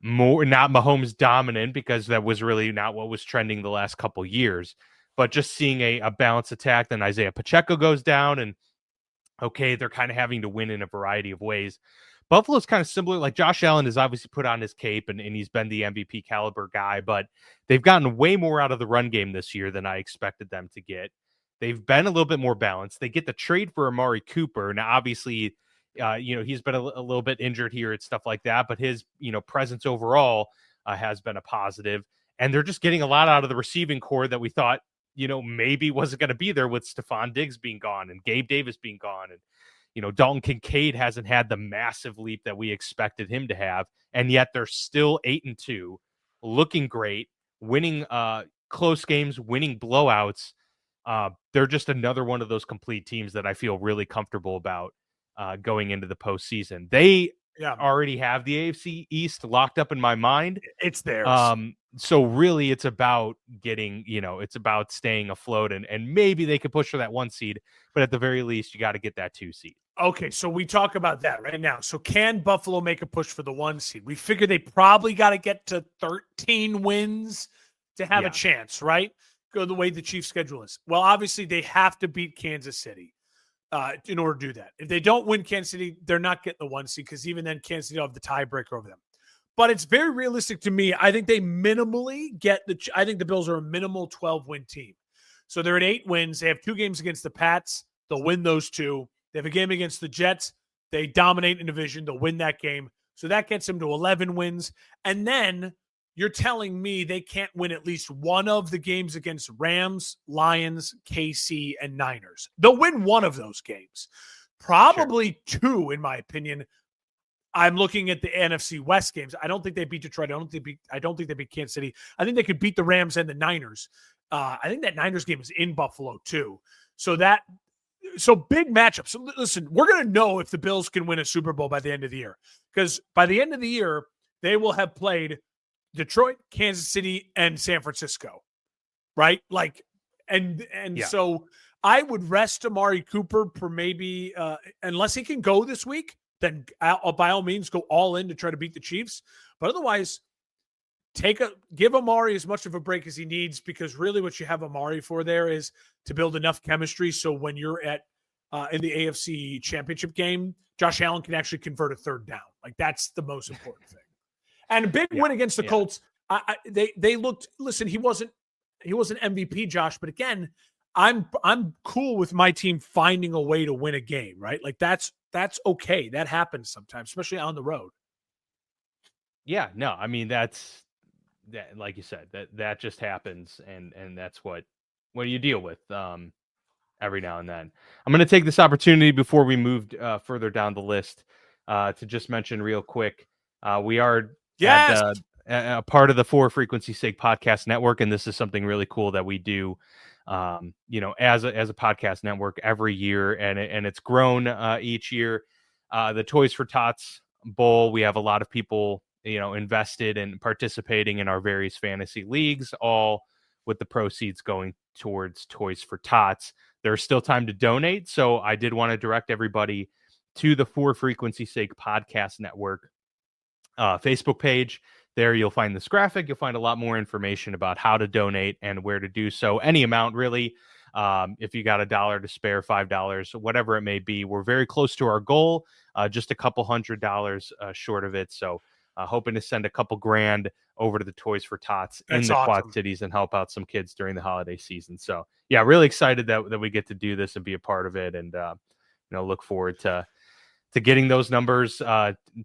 more not Mahomes dominant, because that was really not what was trending the last couple years. But just seeing a balanced attack, then Isaiah Pacheco goes down, and okay, they're kind of having to win in a variety of ways. Buffalo's kind of similar. Like Josh Allen has obviously put on his cape, and he's been the MVP caliber guy, but they've gotten way more out of the run game this year than I expected them to get. They've been a little bit more balanced. They get the trade for Amari Cooper. Now, obviously, he's been a little bit injured here and stuff like that, but his, presence overall has been a positive. And they're just getting a lot out of the receiving core that we thought maybe wasn't going to be there with Stephon Diggs being gone and Gabe Davis being gone. And, Dalton Kincaid hasn't had the massive leap that we expected him to have. And yet they're still 8-2, looking great, winning close games, winning blowouts. They're just another one of those complete teams that I feel really comfortable about going into the postseason. They already have the AFC East locked up in my mind. It's theirs. So really it's about getting, it's about staying afloat and maybe they could push for that 1 seed, but at the very least you got to get that 2 seed. Okay, so we talk about that right now. So can Buffalo make a push for the 1 seed? We figure they probably got to get to 13 wins to have a chance, right? Go the way the Chiefs' schedule is. Well, obviously they have to beat Kansas City in order to do that. If they don't win Kansas City, they're not getting the 1 seed because even then Kansas City will have the tiebreaker over them. But it's very realistic to me. I think they minimally I think the Bills are a minimal 12-win team. So they're at 8 wins. They have 2 games against the Pats. They'll win those 2. They have a game against the Jets. They dominate in division. They'll win that game. So that gets them to 11 wins. And then you're telling me they can't win at least one of the games against Rams, Lions, KC, and Niners. They'll win one of those games. Probably 2, in my opinion. I'm looking at the NFC West games. I don't think they beat Detroit. I don't think they beat Kansas City. I think they could beat the Rams and the Niners. I think that Niners game is in Buffalo too. So big matchup. So listen, we're going to know if the Bills can win a Super Bowl by the end of the year, because by the end of the year, they will have played Detroit, Kansas City, and San Francisco, right? So I would rest Amari Cooper for maybe, unless he can go this week, then by all means go all in to try to beat the Chiefs. But otherwise, give Amari as much of a break as he needs, because really what you have Amari for there is to build enough chemistry so when you're at in the AFC Championship game, Josh Allen can actually convert a 3rd down. Like, that's the most important thing. And a big win against the Colts. They looked. Listen, he wasn't MVP, Josh, but again, I'm cool with my team finding a way to win a game, right? Like that's okay. That happens sometimes, especially on the road. Yeah, no, I mean that, like you said, that just happens, and that's what you deal with every now and then. I'm going to take this opportunity before we move further down the list to just mention real quick, we are a part of the For Frequency's Sake podcast network, and this is something really cool that we do, as a podcast network every year, and it's grown each year. The Toys for Tots Bowl, we have a lot of people invested and participating in our various fantasy leagues, all with the proceeds going towards Toys for Tots. There's still time to donate, so I did want to direct everybody to the For Frequency's Sake podcast network Facebook page. There you'll find this graphic. You'll find a lot more information about how to donate and where to do so. Any amount, really. If you got $1 to spare, $5, whatever it may be. We're very close to our goal, just a couple $100 short of it. So hoping to send a couple grand over to the Toys for Tots in the Quad Cities and help out some kids during the holiday season. So yeah, really excited that we get to do this and be a part of it, and look forward to getting those numbers,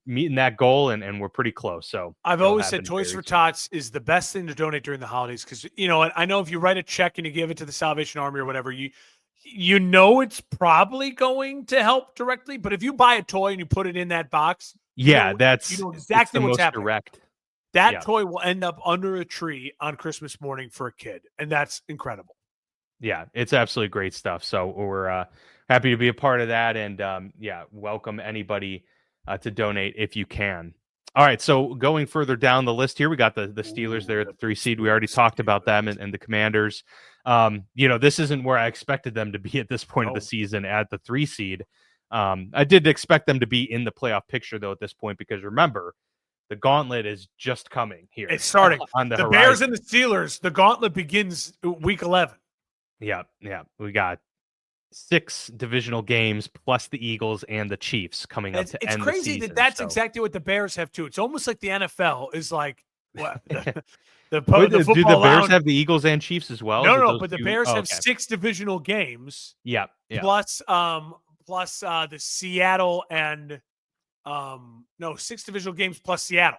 meeting that goal, and we're pretty close. So I've always said Toys for Tots is the best thing to donate during the holidays, because I know if you write a check and you give it to the Salvation Army or whatever, it's probably going to help directly. But if you buy a toy and you put it in that box, that's exactly what's happening. Direct. That toy will end up under a tree on Christmas morning for a kid, and that's incredible. Yeah, it's absolutely great stuff. So we're happy to be a part of that, and welcome anybody to donate if you can. All right, so going further down the list here, we got the Steelers there at the 3 seed. We already talked about them and the Commanders. This isn't where I expected them to be at this point of the season at the 3 seed. I did expect them to be in the playoff picture, though, at this point, because remember, the gauntlet is just coming here. It's starting. On the horizon. Bears and the Steelers, the gauntlet begins week 11. Yeah. We got 6 divisional games plus the Eagles and the Chiefs coming up to end the season. It's crazy that's exactly what the Bears have too. It's almost like the NFL is like what the do the Bears have the Eagles and Chiefs as well? No, but the Bears have 6 divisional games. Yeah. Plus the Seattle and 6 divisional games plus Seattle.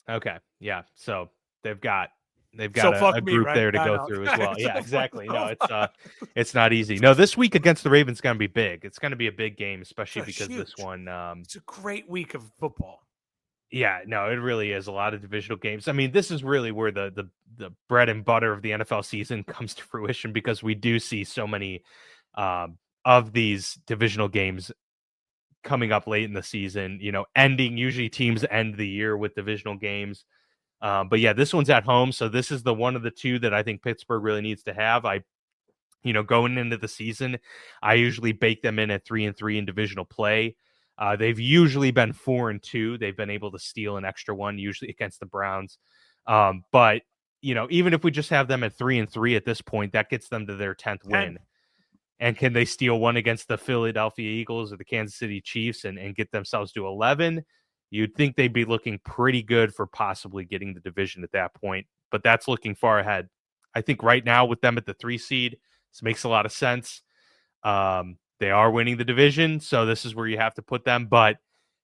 Okay. Yeah. So they've got They've So got fuck a me, group right? there to I go know. through as well. Yeah, So fuck exactly. No, them. it's not easy. No, this week against the Ravens is going to be big. It's going to be a big game, especially It's because this huge. one. It's a great week of football. Yeah, no, it really is a lot of divisional games. I mean, this is really where the bread and butter of the NFL season comes to fruition because we do see so many of these divisional games coming up late in the season. Ending. Usually, teams end the year with divisional games. But yeah, this one's at home, so this is the one of the two that I think Pittsburgh really needs to have. Going into the season, I usually bake them in at 3-3 in divisional play. They've usually been 4-2. They've been able to steal an extra one, usually against the Browns. But even if we just have them at 3-3 at this point, that gets them to their 10th win. And can they steal one against the Philadelphia Eagles or the Kansas City Chiefs and get themselves to 11? You'd think they'd be looking pretty good for possibly getting the division at that point, but that's looking far ahead. I think right now with them at the 3 seed, this makes a lot of sense. They are winning the division, so this is where you have to put them. But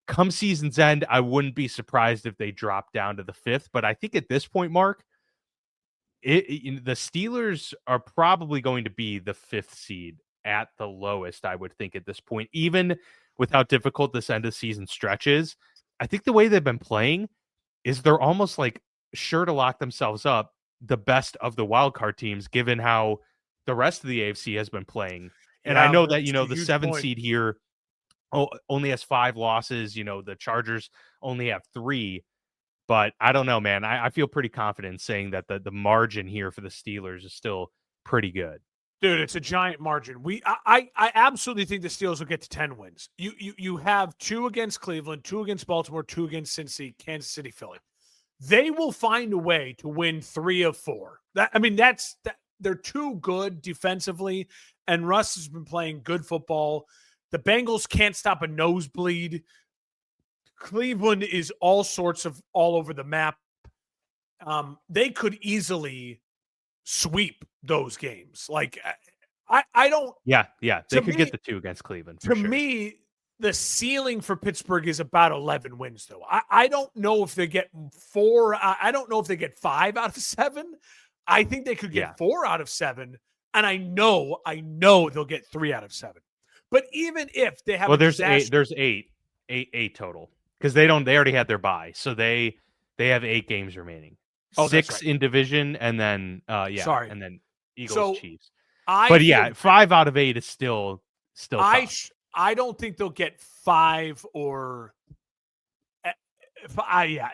come season's end, I wouldn't be surprised if they drop down to the 5th. But I think at this point, Mark, the Steelers are probably going to be the 5th seed at the lowest, I would think, at this point, even with how difficult this end of season stretch is. I think the way they've been playing is they're almost like sure to lock themselves up the best of the wild card teams, given how the rest of the AFC has been playing. And I know that, the 7 seed here only has 5 losses. The Chargers only have 3. But I don't know, man. I feel pretty confident saying that the margin here for the Steelers is still pretty good. Dude, it's a giant margin. I absolutely think the Steelers will get to 10 wins. You have 2 against Cleveland, 2 against Baltimore, 2 against Cincy, Kansas City, Philly. They will find a way to win 3 of 4. They're too good defensively, and Russ has been playing good football. The Bengals can't stop a nosebleed. Cleveland is all over the map. They could easily sweep those games. Like I don't. Yeah. They could get the 2 against Cleveland. To me, the ceiling for Pittsburgh is about 11 wins, though. I don't know if they get 4. I don't know if they get 5 out of 7. I think they could get 4 out of 7, and I know they'll get 3 out of 7. But even if they have, there's 8 total because they already had their bye, so they have 8 games remaining. 6 in division, and then and then Eagles, Chiefs. 5 out of 8 is still tough. I don't think they'll get 5 or.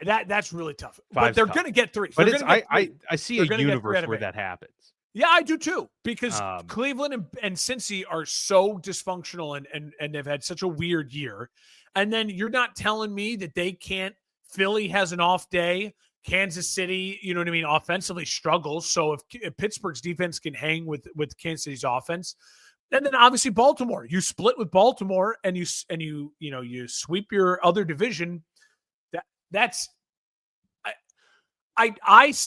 That's really tough. But they're going to get 3. But I see a universe where that happens. Yeah, I do too, because Cleveland and Cincy are so dysfunctional and they've had such a weird year. And then you're not telling me that they can't. Philly has an off day. Kansas City, offensively struggles. So if Pittsburgh's defense can hang with Kansas City's offense, and then obviously Baltimore, you split with Baltimore and you sweep your other division. I'm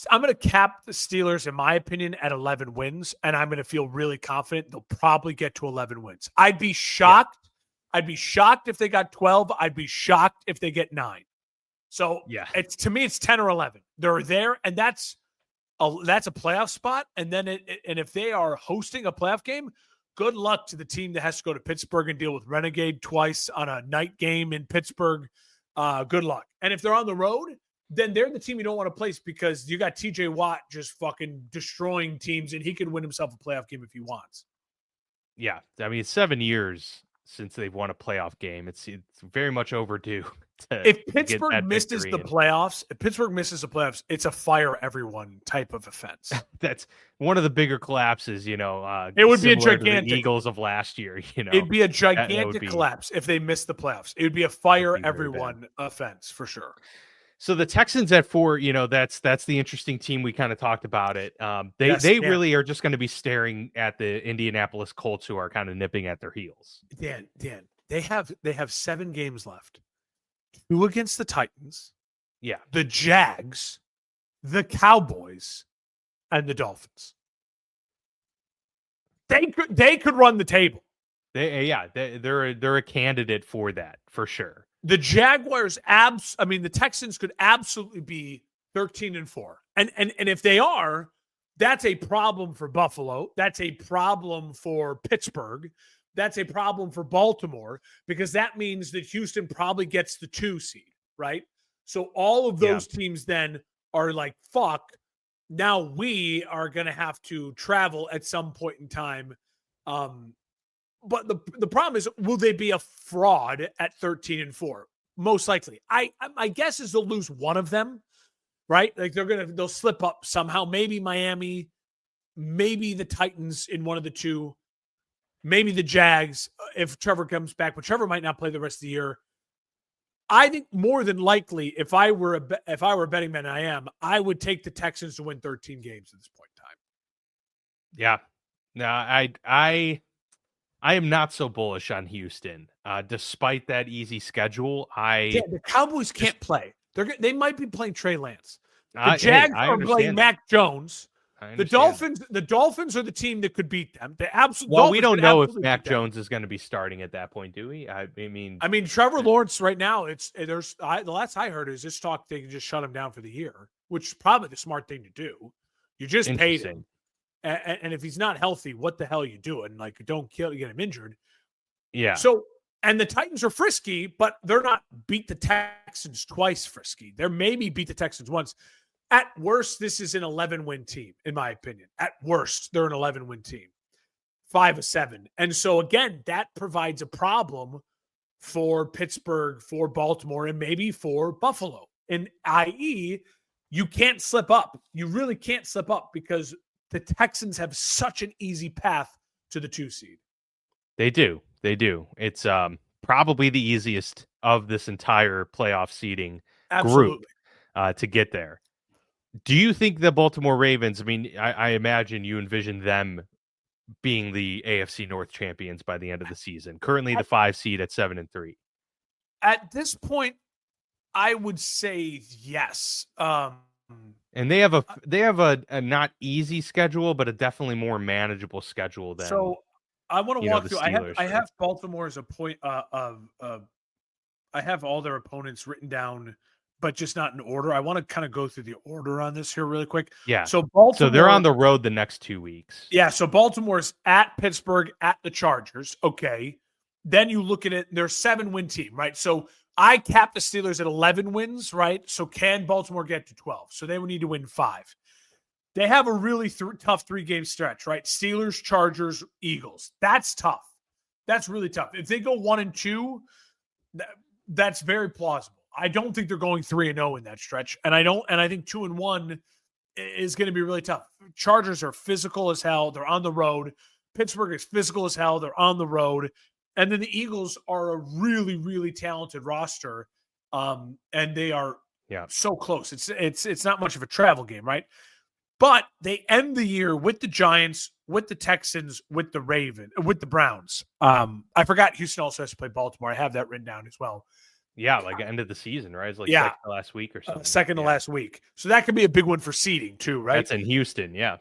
going to cap the Steelers, in my opinion, at 11 wins, and I'm going to feel really confident they'll probably get to 11 wins. I'd be shocked. Yeah. I'd be shocked if they got 12. I'd be shocked if they get 9. So to me, it's 10 or 11. They're there, and that's a playoff spot. And then and if they are hosting a playoff game, good luck to the team that has to go to Pittsburgh and deal with Renegade twice on a night game in Pittsburgh. Good luck. And if they're on the road, then they're the team you don't want to place because you got TJ Watt just fucking destroying teams, and he could win himself a playoff game if he wants. Yeah. I mean, it's 7 years since they've won a playoff game. It's very much overdue. If Pittsburgh misses the playoffs, it's a fire everyone type of offense. That's one of the bigger collapses, it would be a gigantic Eagles of last year, It'd be a gigantic collapse if they missed the playoffs. It would be a fire everyone offense for sure. So the Texans at 4, that's the interesting team. We kind of talked about it. They really are just going to be staring at the Indianapolis Colts, who are kind of nipping at their heels. Dan, they have 7 games left. 2 against the Titans, the Jags, the Cowboys, and the Dolphins. They could run the table. They're a candidate for that for sure. The Jaguars the Texans could absolutely be 13-4. And if they are, that's a problem for Buffalo. That's a problem for Pittsburgh. That's a problem for Baltimore, because that means that Houston probably gets the 2 seed, right? So all of those teams then are like, fuck, now we are going to have to travel at some point in time. But the problem is, will they be a fraud at 13-4? Most likely. My guess is they'll lose one of them, right? Like they'll slip up somehow. Maybe Miami, maybe the Titans in one of the two, maybe the Jags if Trevor comes back, but Trevor might not play the rest of the year. I think more than likely, if I were a betting man, I would take the Texans to win 13 games at this point in time. Yeah. No, I am not so bullish on Houston. Despite that easy schedule, the Cowboys can't play. They might be playing Trey Lance. The Jags are playing Mac Jones. The Dolphins are the team that could beat them. We don't know if Mac Jones is going to be starting at that point, do we? I mean, Trevor Lawrence right now. The last I heard is this talk they can just shut him down for the year, which is probably the smart thing to do. You just paid him, and if he's not healthy, what the hell are you doing? Like, don't get him injured. Yeah. So, and the Titans are frisky, but they're not beat the Texans twice frisky. They're maybe beat the Texans once. At worst, this is an 11-win team, in my opinion. At worst, they're an 11-win team, 5-7. And so, again, that provides a problem for Pittsburgh, for Baltimore, and maybe for Buffalo. And i.e., you can't slip up. You really can't slip up because the Texans have such an easy path to the 2 seed. They do. It's probably the easiest of this entire playoff seeding group to get there. Do you think the Baltimore Ravens, I mean, I imagine you envision them being the AFC North champions by the end of the season, currently the 5 seed at 7-3. At this point, I would say yes. And they have a not easy schedule, but a definitely more manageable schedule than. So I want to walk through. I have Baltimore as a point I have all their opponents written down, but just not in order. I want to kind of go through the order on this here really quick. Yeah. So Baltimore. So they're on the road the next 2 weeks. Yeah. So Baltimore's at Pittsburgh, at the Chargers. Okay. Then you look at it, they're 7-win team, right? So I capped the Steelers at 11 wins, right? So can Baltimore get to 12? So they would need to win 5. They have a really tough 3-game stretch, right? Steelers, Chargers, Eagles. That's tough. That's really tough. If they go 1-2, that's very plausible. I don't think they're going 3-0 in that stretch. And I think 2-1 is going to be really tough. Chargers are physical as hell. They're on the road. Pittsburgh is physical as hell. They're on the road. And then the Eagles are a really, really talented roster. And they are so close. It's not much of a travel game, right? But they end the year with the Giants, with the Texans, with the Browns. I forgot Houston also has to play Baltimore. I have that written down as well. Yeah, like end of the season, right? It's like second to last week or something. Second to last week. So that could be a big one for seeding too, right? That's in Houston, yeah.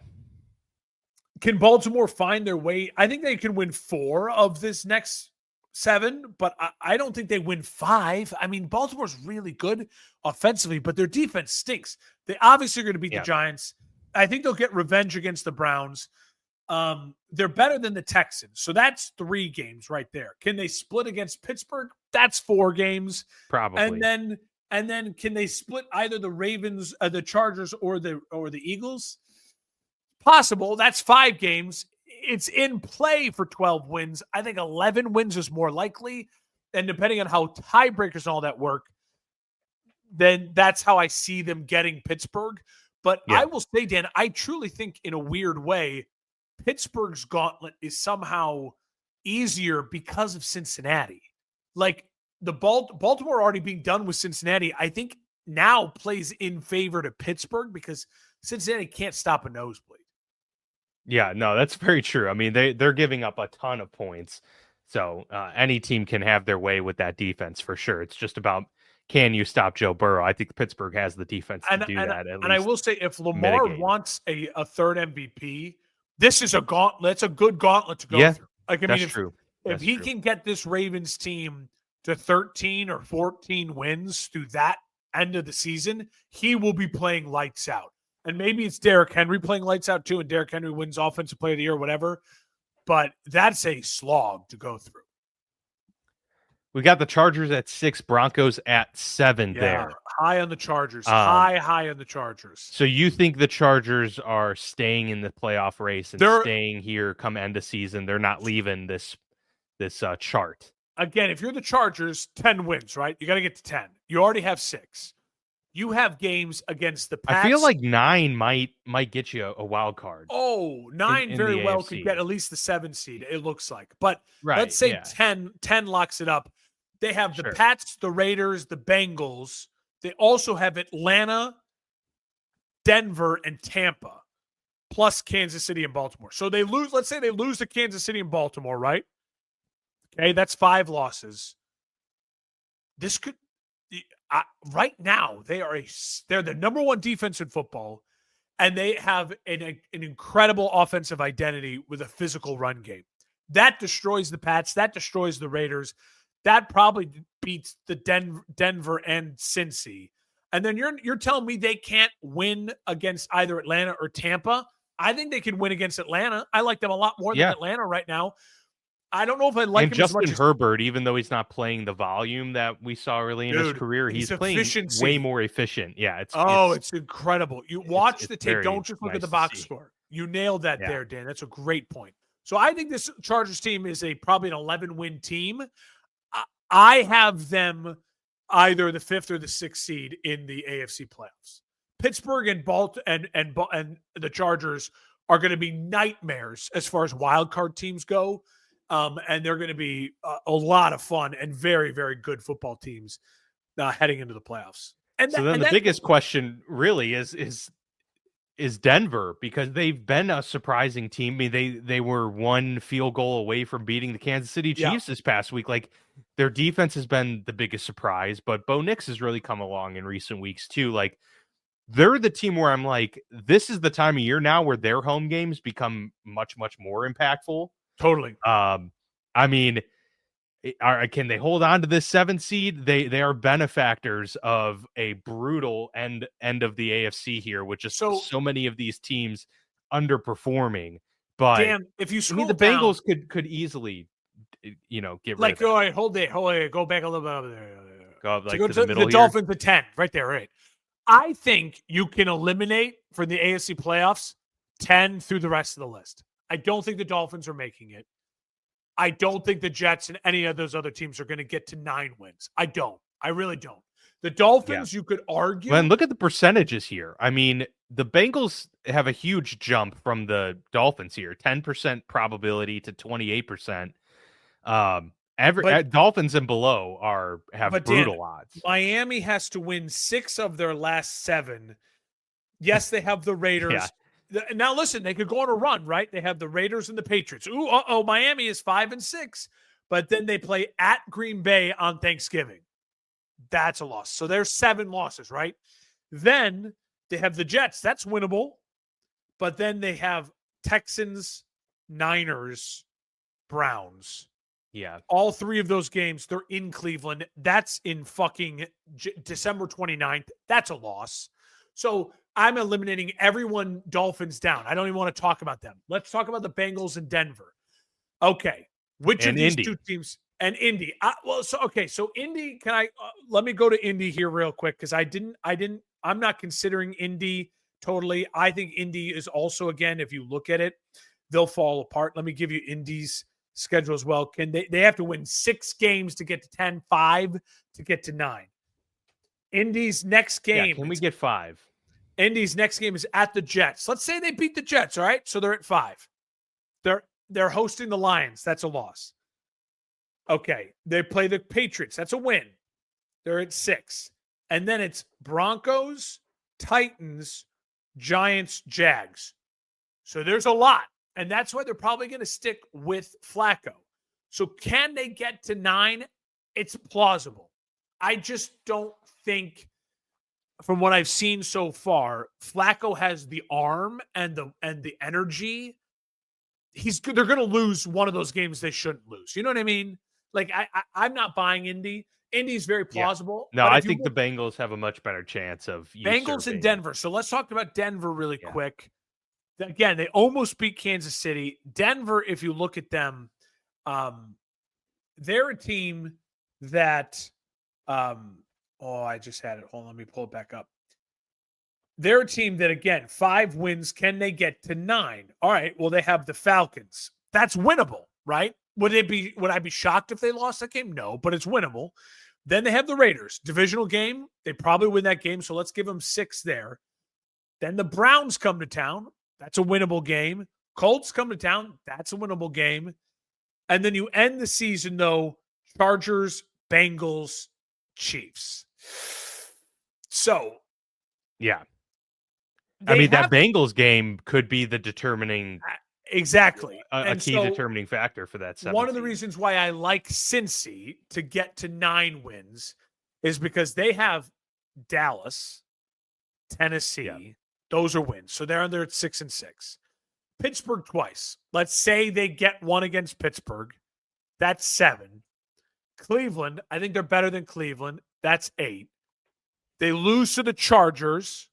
Can Baltimore find their way? I think they can win 4 of this next 7, but I don't think they win 5. I mean, Baltimore's really good offensively, but their defense stinks. They obviously are going to beat the Giants. I think they'll get revenge against the Browns. They're better than the Texans. So that's 3 games right there. Can they split against Pittsburgh? That's 4 games. Probably. And then can they split either the Ravens, the Chargers, or the Eagles? Possible. That's 5 games. It's in play for 12 wins. I think 11 wins is more likely. And depending on how tiebreakers and all that work, then that's how I see them getting Pittsburgh. But I will say, Dan, I truly think in a weird way, Pittsburgh's gauntlet is somehow easier because of Cincinnati. Like the Baltimore already being done with Cincinnati, I think now plays in favor to Pittsburgh because Cincinnati can't stop a nosebleed. Yeah, no, that's very true. I mean, they're giving up a ton of points. So any team can have their way with that defense for sure. It's just about, can you stop Joe Burrow? I think Pittsburgh has the defense to do that. And I will say, if Lamar wants a third MVP, this is a gauntlet. It's a good gauntlet to go through. Like, I mean, if he can get this Ravens team to 13 or 14 wins through that end of the season, he will be playing lights out. And maybe it's Derrick Henry playing lights out too, and Derrick Henry wins Offensive Player of the Year or whatever. But that's a slog to go through. We got the Chargers at 6, Broncos at 7 there. High on the Chargers. High on the Chargers. So you think the Chargers are staying in the playoff race and staying here come end of season? They're not leaving this chart. Again, if you're the Chargers, 10 wins, right? You got to get to 10. You already have 6. You have games against the Pats. I feel like 9 might get you a wild card. Oh, 9 in very well AFC. could get at least the 7 seed, it looks like. But right, let's say 10 locks it up. They have the Pats, the Raiders, the Bengals. They also have Atlanta, Denver, and Tampa, plus Kansas City and Baltimore. So they lose, let's say they lose to Kansas City and Baltimore, right? Okay, that's 5 losses. This could right now they're the number 1 defense in football, and they have an incredible offensive identity with a physical run game. That destroys the Pats. That destroys the Raiders. That probably beats the Denver and Cincy. And then you're telling me they can't win against either Atlanta or Tampa? I think they can win against Atlanta. I like them a lot more than Atlanta right now. I don't know if I like him Justin as much Herbert, even though he's not playing the volume that we saw early in his career, he's playing way more efficient. Yeah, it's incredible. You watch the tape. Don't just look at the box score. You nailed that there, Dan. That's a great point. So I think this Chargers team is probably an 11-win team. I have them either the 5th or the 6th seed in the AFC playoffs. Pittsburgh and the Chargers are going to be nightmares as far as wild card teams go. And they're going to be a lot of fun and very, very good football teams heading into the playoffs. And the biggest question really is Denver, because they've been a surprising team. I mean, they were 1 field goal away from beating the Kansas City Chiefs this past week. Like, their defense has been the biggest surprise, but Bo Nix has really come along in recent weeks too. Like, they're the team where I'm like, this is the time of year now where their home games become much, much more impactful. Totally. I mean, can they hold on to this 7th seed? They are benefactors of a brutal end of the AFC here, which is so many of these teams underperforming. But damn, if you scroll the Bengals could easily, get rid of it. All right, hold it, go back a little bit over there. Go to the middle. The Dolphins at 10, right there, right. I think you can eliminate for the AFC playoffs 10 through the rest of the list. I don't think the Dolphins are making it. I don't think the Jets and any of those other teams are going to get to 9 wins. I don't. I really don't. The Dolphins, you could argue. And look at the percentages here. I mean, the Bengals have a huge jump from the Dolphins here, 10% probability to 28%. Dolphins and below have brutal odds. Miami has to win 6 of their last 7. Yes, they have the Raiders. Now, listen, they could go on a run, right? They have the Raiders and the Patriots. Miami is 5-6, but then they play at Green Bay on Thanksgiving. That's a loss. So there's 7 losses, right? Then they have the Jets. That's winnable. But then they have Texans, Niners, Browns. Yeah. All 3 of those games, they're in Cleveland. That's in fucking December 29th. That's a loss. So I'm eliminating everyone Dolphins down. I don't even want to talk about them. Let's talk about the Bengals and Denver. Okay. Which of these 2 teams? And Indy. So Indy, let me go to Indy here real quick, because I'm not considering Indy totally. I think Indy is also, again, if you look at it, they'll fall apart. Let me give you Indy's schedule as well. They have to win 6 games to get to 10, 5 to get to 9. Indy's next game. Yeah, can we get 5? Indy's next game is at the Jets. Let's say they beat the Jets, all right? So they're at 5. They're hosting the Lions. That's a loss. Okay. They play the Patriots. That's a win. They're at 6. And then it's Broncos, Titans, Giants, Jags. So there's a lot. And that's why they're probably going to stick with Flacco. So can they get to 9? It's plausible. I just don't think, from what I've seen so far, Flacco has the arm and the energy. They're going to lose one of those games they shouldn't lose. You know what I mean? Like, I'm not buying Indy. Indy's very plausible. No, But I if you think the look, Bengals have a much better chance of Bengals and usurping. Denver. So let's talk about Denver really Yeah. quick. Again, they almost beat Kansas City. Denver, if you look at them, they're a team that I just had it. Hold on, let me pull it back up. They're a team that, again, 5 wins. Can they get to 9? All right. Well, they have the Falcons. That's winnable, right? Would I be shocked if they lost that game? No, but it's winnable. Then they have the Raiders. Divisional game. They probably win that game. So let's give them 6 there. Then the Browns come to town. That's a winnable game. Colts come to town. That's a winnable game. And then you end the season, though, Chargers, Bengals, Chiefs. So, yeah. I mean, that Bengals game could be the determining, exactly, a key determining factor for that. One of the reasons why I like Cincy to get to 9 wins is because they have Dallas, Tennessee. Yeah. Those are wins. So they're under at 6-6. Pittsburgh twice. Let's say they get one against Pittsburgh. That's 7. Cleveland, I think they're better than Cleveland. That's 8. They lose to the Chargers.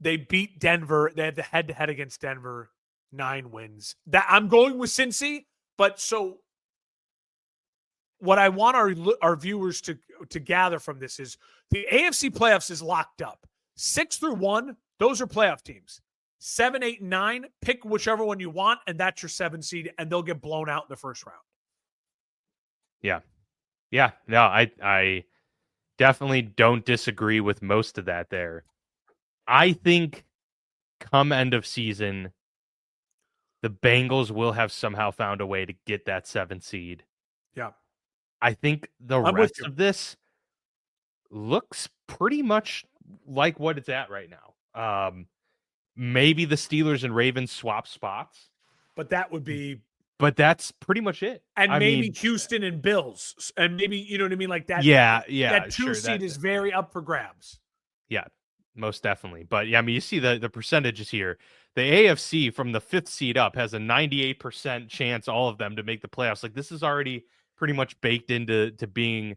They beat Denver. They had the head-to-head against Denver. 9 wins. That I'm going with Cincy, but so what I want our viewers to gather from this is the AFC playoffs is locked up. 6 through 1, those are playoff teams. 7, 8, and 9, pick whichever one you want, and that's your 7 seed, and they'll get blown out in the first round. Yeah. Yeah. No, I definitely don't disagree with most of that there. I think come end of season, the Bengals will have somehow found a way to get that 7 seed. Yeah. I think the rest of this looks pretty much like what it's at right now. Maybe the Steelers and Ravens swap spots. But that would be... But that's pretty much it. And maybe Houston and Bills. And maybe, you know what I mean? Like that. Yeah. That 2 seed is very up for grabs. Yeah, most definitely. But yeah, I mean, you see the percentages here. The AFC from the 5th seed up has a 98% chance, all of them, to make the playoffs. Like, this is already pretty much baked into being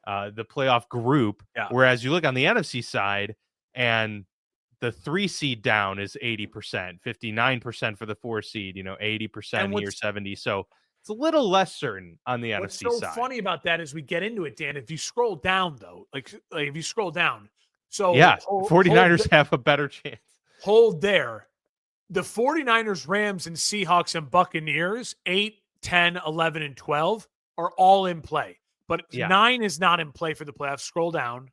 the playoff group. Yeah. Whereas you look on the NFC side, and the 3 seed down is 80%, 59% for the 4 seed, 80% here, 70. So it's a little less certain on the NFC side. What's so funny about that is we get into it, Dan. If you scroll down, though, like if you scroll down, so yeah, 49ers have a better chance. Hold there. The 49ers, Rams, and Seahawks and Buccaneers, 8, 10, 11, and 12 are all in play. But 9 is not in play for the playoffs. Scroll down.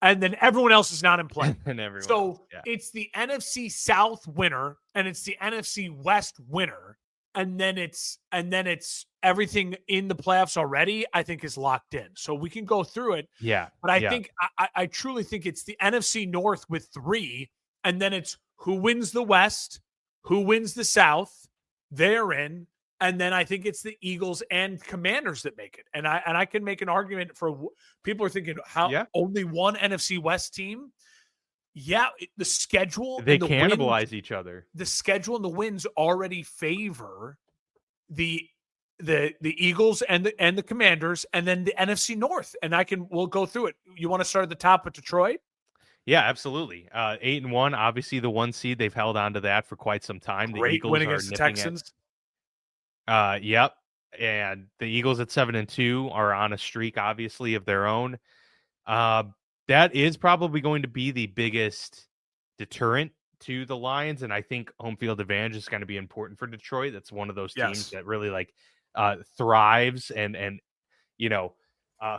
And then everyone else is not in play. It's the NFC South winner and it's the NFC West winner. And then it's everything in the playoffs already, I think, is locked in. So we can go through it. Yeah. But I truly think it's the NFC North with 3. And then it's who wins the West, who wins the South, they're in. And then I think it's the Eagles and Commanders that make it. And I can make an argument for people are thinking only one NFC West team. Yeah, the schedule. They cannibalize each other. The schedule and the wins already favor the Eagles and the Commanders, and then the NFC North. And we'll go through it. You want to start at the top with Detroit? Yeah, absolutely. 8-1, obviously the 1 seed. They've held on to that for quite some time. Great the Eagles win against the Texans. Yep. And the Eagles at 7-2 are on a streak, obviously, of their own. That is probably going to be the biggest deterrent to the Lions. And I think home field advantage is going to be important for Detroit. That's one of those teams that really thrives and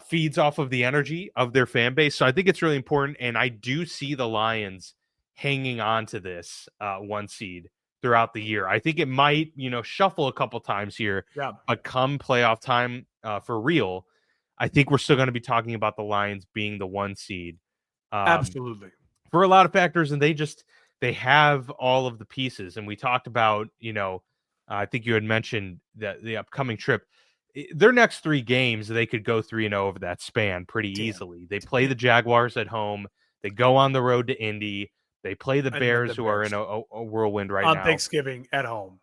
feeds off of the energy of their fan base. So I think it's really important. And I do see the Lions hanging on to this 1 seed throughout the year. I think it might, shuffle a couple times here, but come playoff time for real, I think we're still going to be talking about the Lions being the 1 seed. Absolutely. For a lot of factors, and they have all of the pieces. And we talked about, I think you had mentioned that the upcoming trip, their next 3 games, they could go 3-0 over that span pretty easily. They play the Jaguars at home. They go on the road to Indy. They play the Bears, who are in a whirlwind right now. On Thanksgiving at home.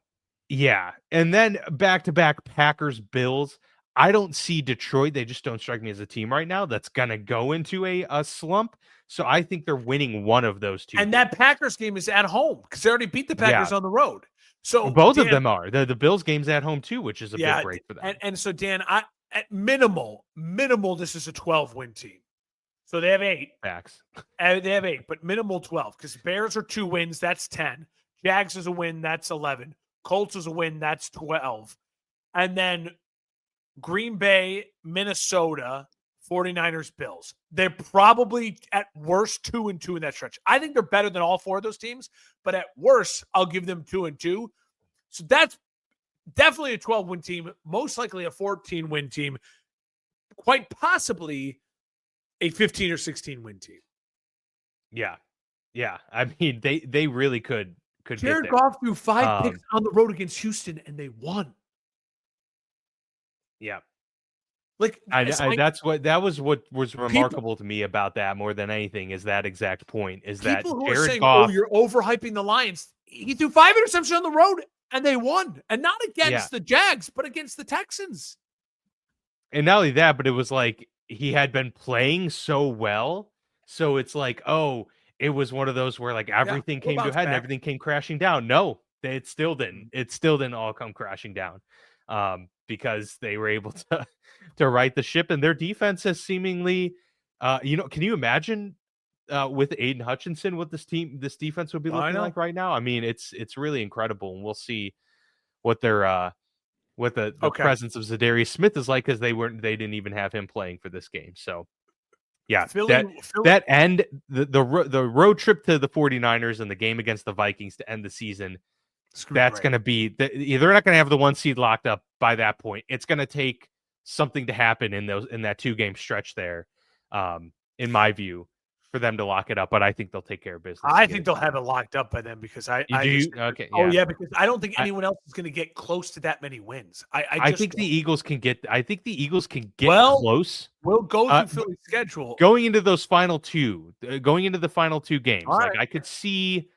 Yeah. And then back-to-back Packers, Bills. I don't see Detroit. They just don't strike me as a team right now that's going to go into a slump. So I think they're winning one of those two And games. that Packers game is at home because they already beat the Packers Yeah. on the road. So Both Dan, of them are. The Bills game's at home too, which is a big yeah, break for them. and so Dan, at minimal, this is a 12-win team. So they have 8. Facts. They have 8, but minimal 12 because Bears are 2 wins. That's 10. Jags is a win. That's 11. Colts is a win. That's 12. And then Green Bay, Minnesota, 49ers, Bills. They're probably at worst 2-2 in that stretch. I think they're better than all 4 of those teams, but at worst, I'll give them 2-2. So that's definitely a 12-win team, most likely a 14-win team, quite possibly a 15 or 16-win team. Yeah. Yeah. I mean, they really could Jared get there. Goff threw 5 picks on the road against Houston, and they won. Yeah. Like that was what was remarkable to me about that more than anything is that exact point is that people who Jared are saying, Goff, "Oh, you're overhyping the Lions." He threw 5 interceptions on the road, and they won, and not against the Jags, but against the Texans. And not only that, but it was like he had been playing so well, so it's like, oh, it was one of those where like everything came to a head and everything came crashing down. No, it still didn't. It still didn't all come crashing down, because they were able to right the ship, and their defense has seemingly, can you imagine with Aiden Hutchinson what this defense would be looking like right now? I mean, it's really incredible, and we'll see what their what the presence of Zadarius Smith is like because they didn't even have him playing for this game. So yeah, that end the road trip to the 49ers and the game against the Vikings to end the season. That's going to be they're not going to have the 1 seed locked up by that point. It's going to take something to happen in that 2-game stretch there, in my view, for them to lock it up. But I think they'll take care of business. I think they'll have it locked up by then because because I don't think anyone else is going to get close to that many wins. I think the Eagles can get. I think the Eagles can get close. We'll go through Philly's schedule going into those final 2, going into the final 2 games. Like I could see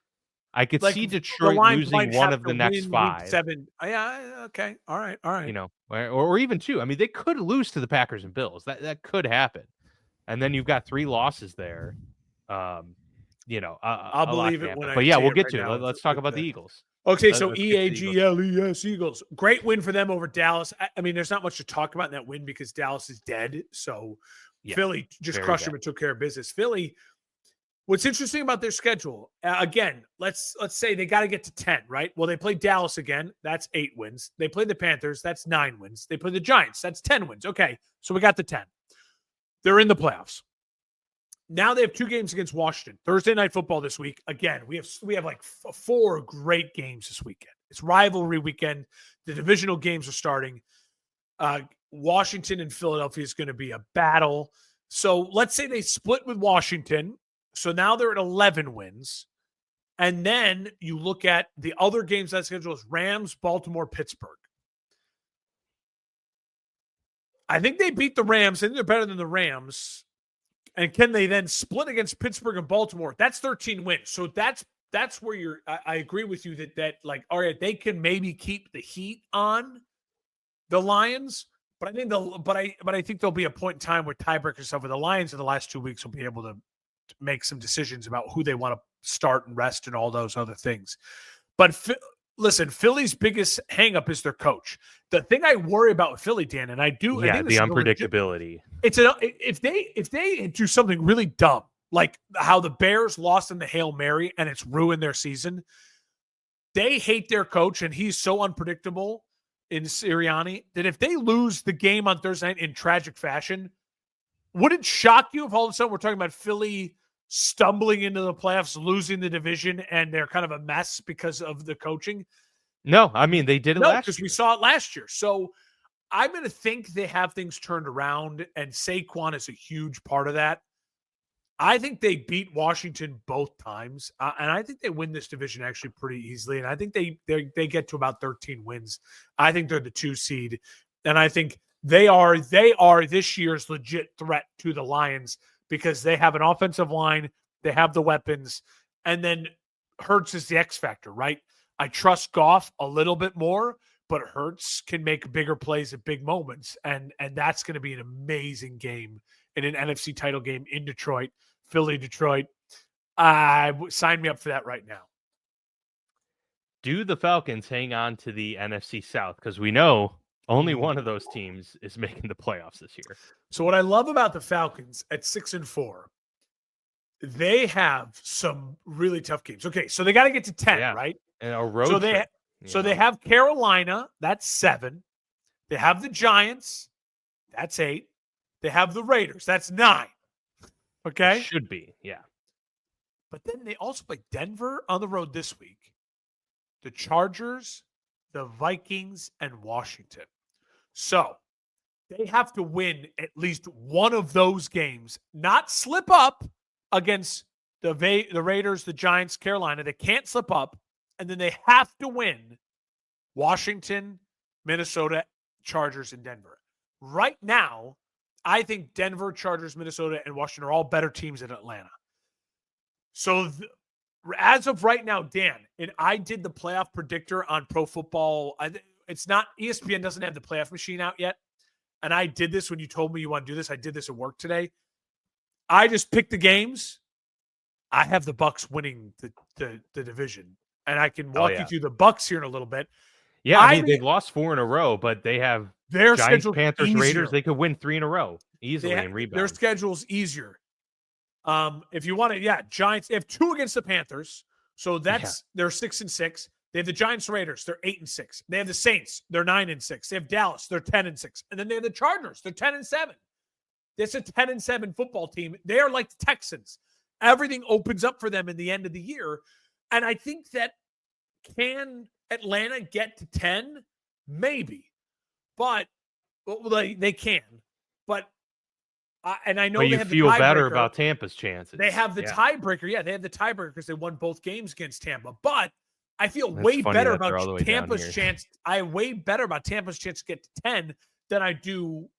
Detroit losing one of the next 5. 7. Yeah. Okay. All right. Or even 2. I mean, they could lose to the Packers and Bills. That could happen. And then you've got 3 losses there. I'll believe it when I. But yeah, we'll get to it. Let's talk about the Eagles. Okay, so EAGLES Eagles. Great win for them over Dallas. I mean, there's not much to talk about in that win because Dallas is dead. So Philly just crushed them and took care of business. Philly. What's interesting about their schedule, again, let's say they got to get to 10, right? Well, they play Dallas again. That's 8 wins. They play the Panthers. That's 9 wins. They play the Giants. That's 10 wins. Okay, so we got the 10. They're in the playoffs. Now they have 2 games against Washington. Thursday Night Football this week. Again, we have like 4 great games this weekend. It's rivalry weekend. The divisional games are starting. Washington and Philadelphia is going to be a battle. So let's say they split with Washington. So now they're at 11 wins. And then you look at the other games that schedule is Rams, Baltimore, Pittsburgh. I think they beat the Rams. I think they're better than the Rams. And can they then split against Pittsburgh and Baltimore? That's 13 wins. So that's where I agree with you that like, all right, they can maybe keep the heat on the Lions, but I think I think there'll be a point in time where tiebreakers over the Lions in the last 2 weeks will be able to make some decisions about who they want to start and rest and all those other things. But listen, Philly's biggest hangup is their coach. The thing I worry about with Philly, Dan, and I think the unpredictability. If they do something really dumb, like how the Bears lost in the Hail Mary and it's ruined their season, they hate their coach and he's so unpredictable in Sirianni that if they lose the game on Thursday night in tragic fashion, would it shock you if all of a sudden we're talking about Philly stumbling into the playoffs, losing the division, and they're kind of a mess because of the coaching? No, I mean, they did it last year. Because we saw it last year. So I'm going to think they have things turned around, and Saquon is a huge part of that. I think they beat Washington both times, and I think they win this division actually pretty easily, and I think they get to about 13 wins. I think they're the 2 seed, and I think they are this year's legit threat to the Lions because they have an offensive line, they have the weapons, and then Hurts is the X factor, right? I trust Goff a little bit more, but Hurts can make bigger plays at big moments, and that's going to be an amazing game in an NFC title game in Detroit, Philly, Detroit. Sign me up for that right now. Do the Falcons hang on to the NFC South? Because we know only one of those teams is making the playoffs this year. So what I love about the Falcons at 6-4, they have some really tough games. Okay, so they got to get to 10, right? And a road so trip. They have Carolina, that's 7. They have the Giants, that's 8. They have the Raiders, that's 9. Okay? It should be, yeah. But then they also play Denver on the road this week, the Chargers, the Vikings, and Washington. So they have to win at least one of those games, not slip up against the Raiders, the Giants, Carolina. They can't slip up. And then they have to win Washington, Minnesota, Chargers, and Denver. Right now, I think Denver, Chargers, Minnesota, and Washington are all better teams than Atlanta. So as of right now, Dan, and I did the playoff predictor on Pro Football. It's not, ESPN doesn't have the playoff machine out yet. And I did this when you told me you want to do this. I did this at work today. I just picked the games. I have the Bucks winning the division. And I can walk you through the Bucks here in a little bit. Yeah, I mean, they've lost 4 in a row, but they have their Giants, Panthers, easier. Raiders. They could win 3 in a row easily and rebound. Their schedule's easier. If you want to, Giants, they have 2 against the Panthers. So that's they're 6-6. They have the Giants, Raiders, they're 8-6. They have the Saints, they're 9-6. They have Dallas, they're 10-6. And then they have the Chargers, they're 10-7. It's a 10-7 football team. They are like the Texans. Everything opens up for them in the end of the year. And I think that can Atlanta get to 10? Maybe. But they can. But and I know but they have feel better about Tampa's chances. They have the tiebreaker. Yeah, they have the tiebreaker because they won both games against Tampa. But I feel way better about Tampa's chance. I way better about Tampa's chance to get to 10 than I do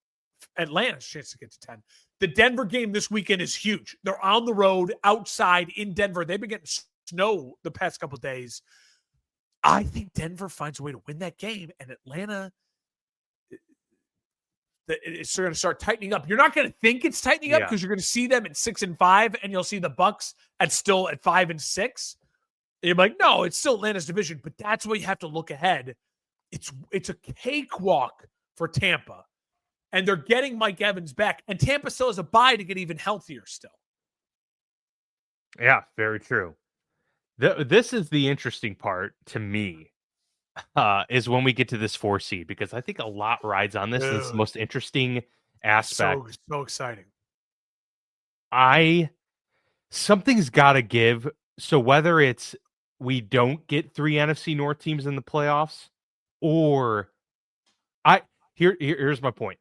Atlanta's chance to get to 10. The Denver game this weekend is huge. They're on the road outside in Denver. They've been getting snow the past couple of days. I think Denver finds a way to win that game, and Atlanta is going to start tightening up. You're not going to think it's tightening up because you're going to see them at 6-5, and you'll see the Bucks still at 5-6. And you're like, no, it's still Atlanta's division, but that's where you have to look ahead. It's a cakewalk for Tampa, and they're getting Mike Evans back, and Tampa still has a bye to get even healthier still. Yeah, very true. This is the interesting part to me, is when we get to this 4 seed, because I think a lot rides on this. This is the most interesting aspect. So exciting. Something's got to give. So whether it's we don't get 3 NFC North teams in the playoffs, or here's my point.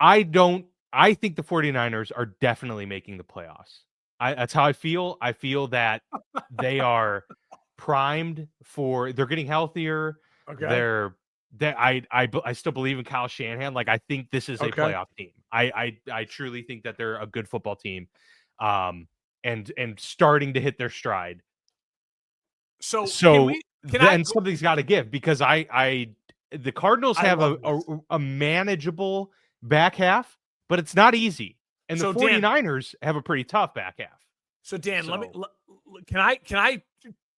I think the 49ers are definitely making the playoffs. That's how I feel. I feel that they are primed they're getting healthier. Okay. I still believe in Kyle Shanahan. Like, I think this is a playoff team. I truly think that they're a good football team. And starting to hit their stride. So something's got to give, because the Cardinals have a manageable back half, but it's not easy. And the 49ers have a pretty tough back half. So Dan, can I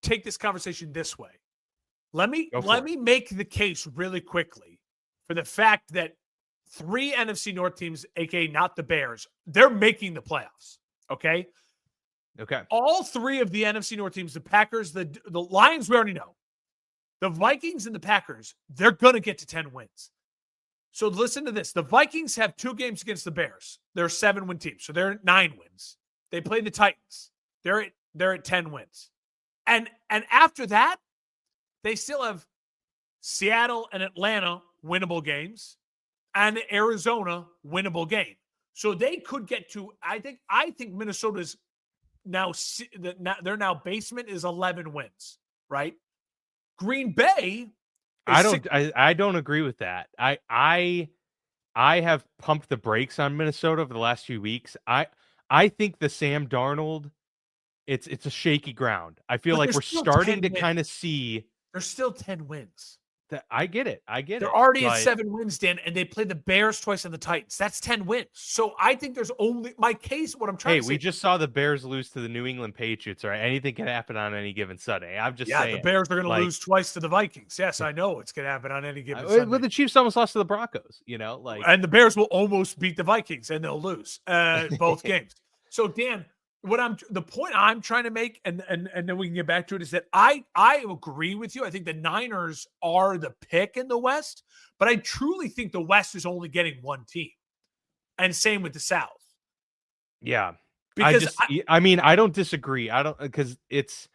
take this conversation this way? Let me make the case really quickly for the fact that 3 NFC North teams, aka not the Bears, they're making the playoffs. Okay. All 3 of the NFC North teams, the Packers, the Lions, we already know. The Vikings and the Packers, they're going to get to 10 wins. So listen to this. The Vikings have 2 games against the Bears. They're a 7-win team. So they're at 9 wins. They play the Titans. They're at 10 wins. And after that, they still have Seattle and Atlanta winnable games and Arizona winnable game. So they could get to, I think Minnesota's their basement is 11 wins, right? Green Bay. I don't agree with that. I have pumped the brakes on Minnesota over the last few weeks. I think the Sam Darnold, it's a shaky ground. I feel like we're starting to kind of see. There's still 10 wins. I get it. I get They're it. already at But 7 wins, Dan, and they play the Bears twice and the Titans. That's 10 wins. So I think there's only my case. What I'm trying hey, to say, we just saw the Bears lose to the New England Patriots, right? Anything can happen on any given Sunday. I'm just yeah, the saying. Bears are going to Like, lose twice to the Vikings. Yes, I know it's going to happen on any given Sunday. well, the Chiefs almost lost to the Broncos, like. And the Bears will almost beat the Vikings, and they'll lose both games. So, Dan, the point I'm trying to make, and then we can get back to it, is that I agree with you. I think the Niners are the pick in the West, but I truly think the West is only getting one team, and same with the South. Yeah, Because I mean, I don't disagree. I don't because it's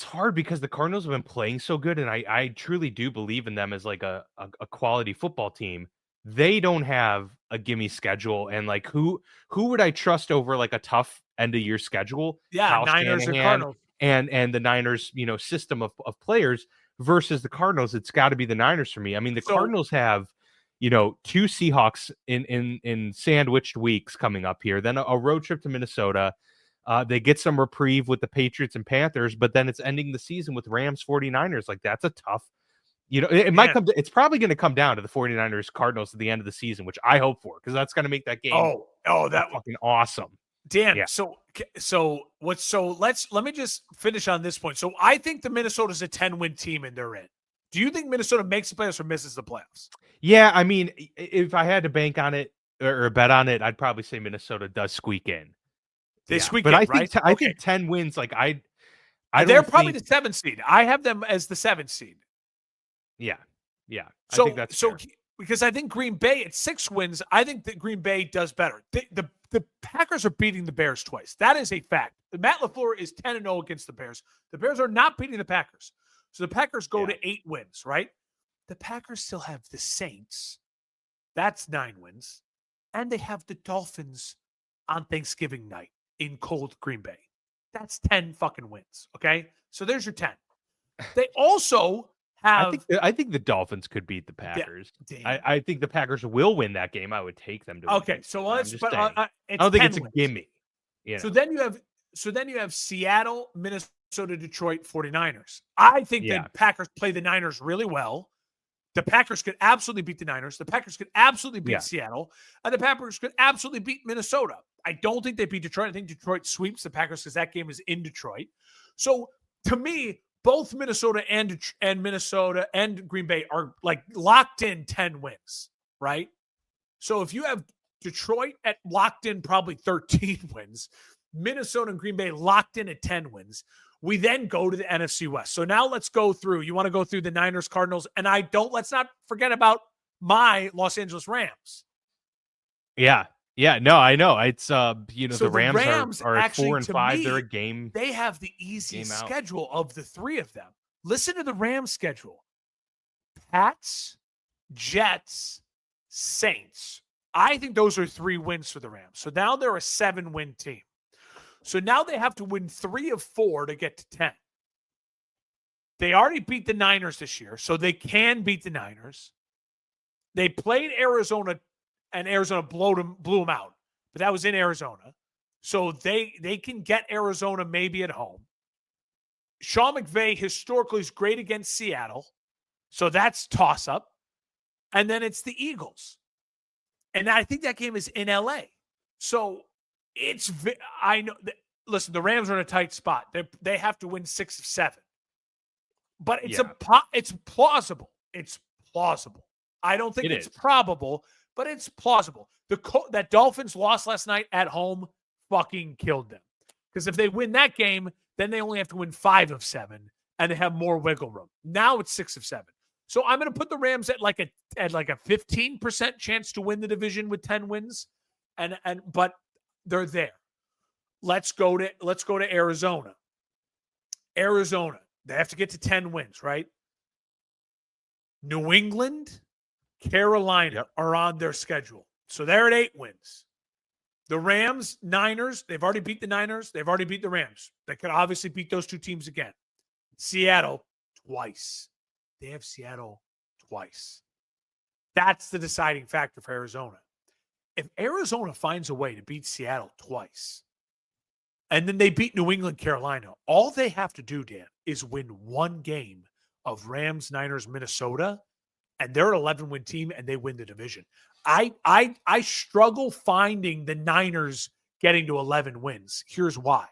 hard because the Cardinals have been playing so good, and I truly do believe in them as like a quality football team. They don't have a gimme schedule, and like who would I trust over like a tough end of year schedule? yeah, Kyle Niners or Shanahan Cardinals. and the Niners, system of players versus the Cardinals. It's got to be the Niners for me. I mean, the Cardinals have, two Seahawks in sandwiched weeks coming up here, then a road trip to Minnesota. They get some reprieve with the Patriots and Panthers, but then it's ending the season with Rams 49ers. Like that's a tough, it might come to, it's probably going to come down to the 49ers Cardinals at the end of the season, which I hope for, because that's going to make that game that fucking awesome. Dan, yeah. Let me just finish on this point. So I think the Minnesota's a 10-win team and they're in. Do you think Minnesota makes the playoffs or misses the playoffs? Yeah, I mean, if I had to bank on it or bet on it, I'd probably say Minnesota does squeak in. They squeak but in, I right? think I think 10 wins. Like they're probably the 7th seed. I have them as the 7th seed. Yeah. I think that's so. Fair. Because I think Green Bay at 6 wins, I think that Green Bay does better. The Packers are beating the Bears twice. That is a fact. Matt LaFleur is 10-0 against the Bears. The Bears are not beating the Packers. So the Packers go to 8 wins, right? The Packers still have the Saints. That's 9 wins. And they have the Dolphins on Thanksgiving night in cold Green Bay. That's 10 fucking wins, okay? So there's your 10. They also have... I think the Dolphins could beat the Packers. Yeah, I think the Packers will win that game. I would take them to okay, win. so let's... But I don't think it's a gimme. So then you have Seattle, Minnesota, Detroit, 49ers. I think the Packers play the Niners really well. The Packers could absolutely beat the Niners. The Packers could absolutely beat Seattle. And the Packers could absolutely beat Minnesota. I don't think they beat Detroit. I think Detroit sweeps the Packers because that game is in Detroit. So to me, both Minnesota and Green Bay are like locked in 10 wins, right? So if you have Detroit at locked in probably 13 wins, Minnesota and Green Bay locked in at 10 wins, we then go to the NFC West. So now let's go through. You want to go through the Niners, Cardinals, and let's not forget about my Los Angeles Rams. Yeah. No, I know. It's so the Rams are actually, 4 and 5. Me, they're a game. They have the easiest schedule of the 3 of them. Listen to the Rams schedule. Pats, Jets, Saints. I think those are 3 wins for the Rams. So now they're a 7-win team. So now they have to win 3 of 4 to get to 10. They already beat the Niners this year, so they can beat the Niners. They played Arizona, and Arizona blew them out. But that was in Arizona. So they can get Arizona maybe at home. Sean McVay historically is great against Seattle. So that's toss-up. And then it's the Eagles. And I think that game is in L.A. So I know. Listen, the Rams are in a tight spot. They have to win 6 of 7. But it's plausible. It's plausible. I don't think it's probable, but it's plausible. That Dolphins loss last night at home fucking killed them. Because if they win that game, then they only have to win 5 of 7, and they have more wiggle room. Now it's 6 of 7. So I'm going to put the Rams at like a 15% chance to win the division with 10 wins, but they're there. Let's go to Arizona. Arizona, they have to get to 10 wins, right? New England, Carolina are on their schedule. So they're at 8 wins. The Rams, Niners, they've already beat the Niners. They've already beat the Rams. They could obviously beat those 2 teams again. Seattle, twice. They have Seattle twice. That's the deciding factor for Arizona. If Arizona finds a way to beat Seattle twice, and then they beat New England, Carolina, all they have to do, Dan, is win 1 game of Rams, Niners, Minnesota, and they're an 11-win team and they win the division. I struggle finding the Niners getting to 11 wins. Here's why.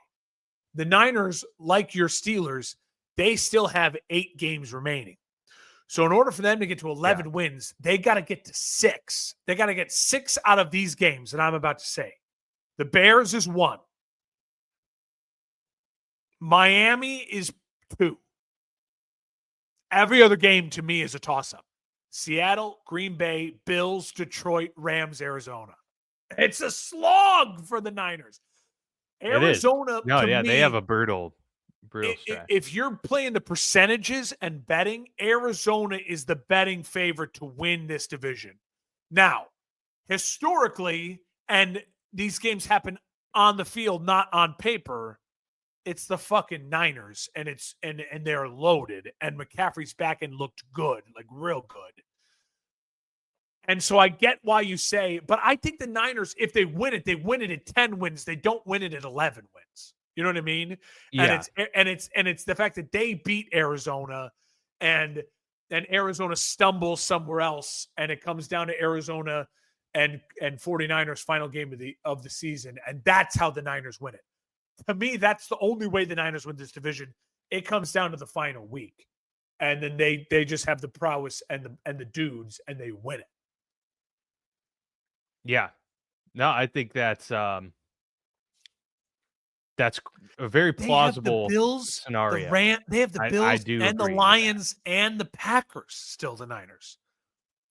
The Niners, like your Steelers, they still have 8 games remaining. So in order for them to get to 11 wins, they got to get to 6. They got to get 6 out of these games that I'm about to say. The Bears is 1. Miami is 2. Every other game to me is a toss-up. Seattle, Green Bay, Bills, Detroit, Rams, Arizona. It's a slog for the Niners. Arizona, they have a brutal stretch. If you're playing the percentages and betting, Arizona is the betting favorite to win this division. Now, historically, and these games happen on the field, not on paper, it's the fucking Niners, and they're loaded, and McCaffrey's back and looked good, like real good. And so I get why you say, but I think the Niners, if they win it at 10 wins. They don't win it at 11 wins. You know what I mean? Yeah. And it's the fact that they beat Arizona and Arizona stumbles somewhere else, and it comes down to Arizona and 49ers final game of the season, and that's how the Niners win it. To me, that's the only way the Niners win this division. It comes down to the final week. And then they just have the prowess and the dudes, and they win it. Yeah. No, I think that's a very plausible scenario. They have the Bills and the Lions and the Packers still, the Niners.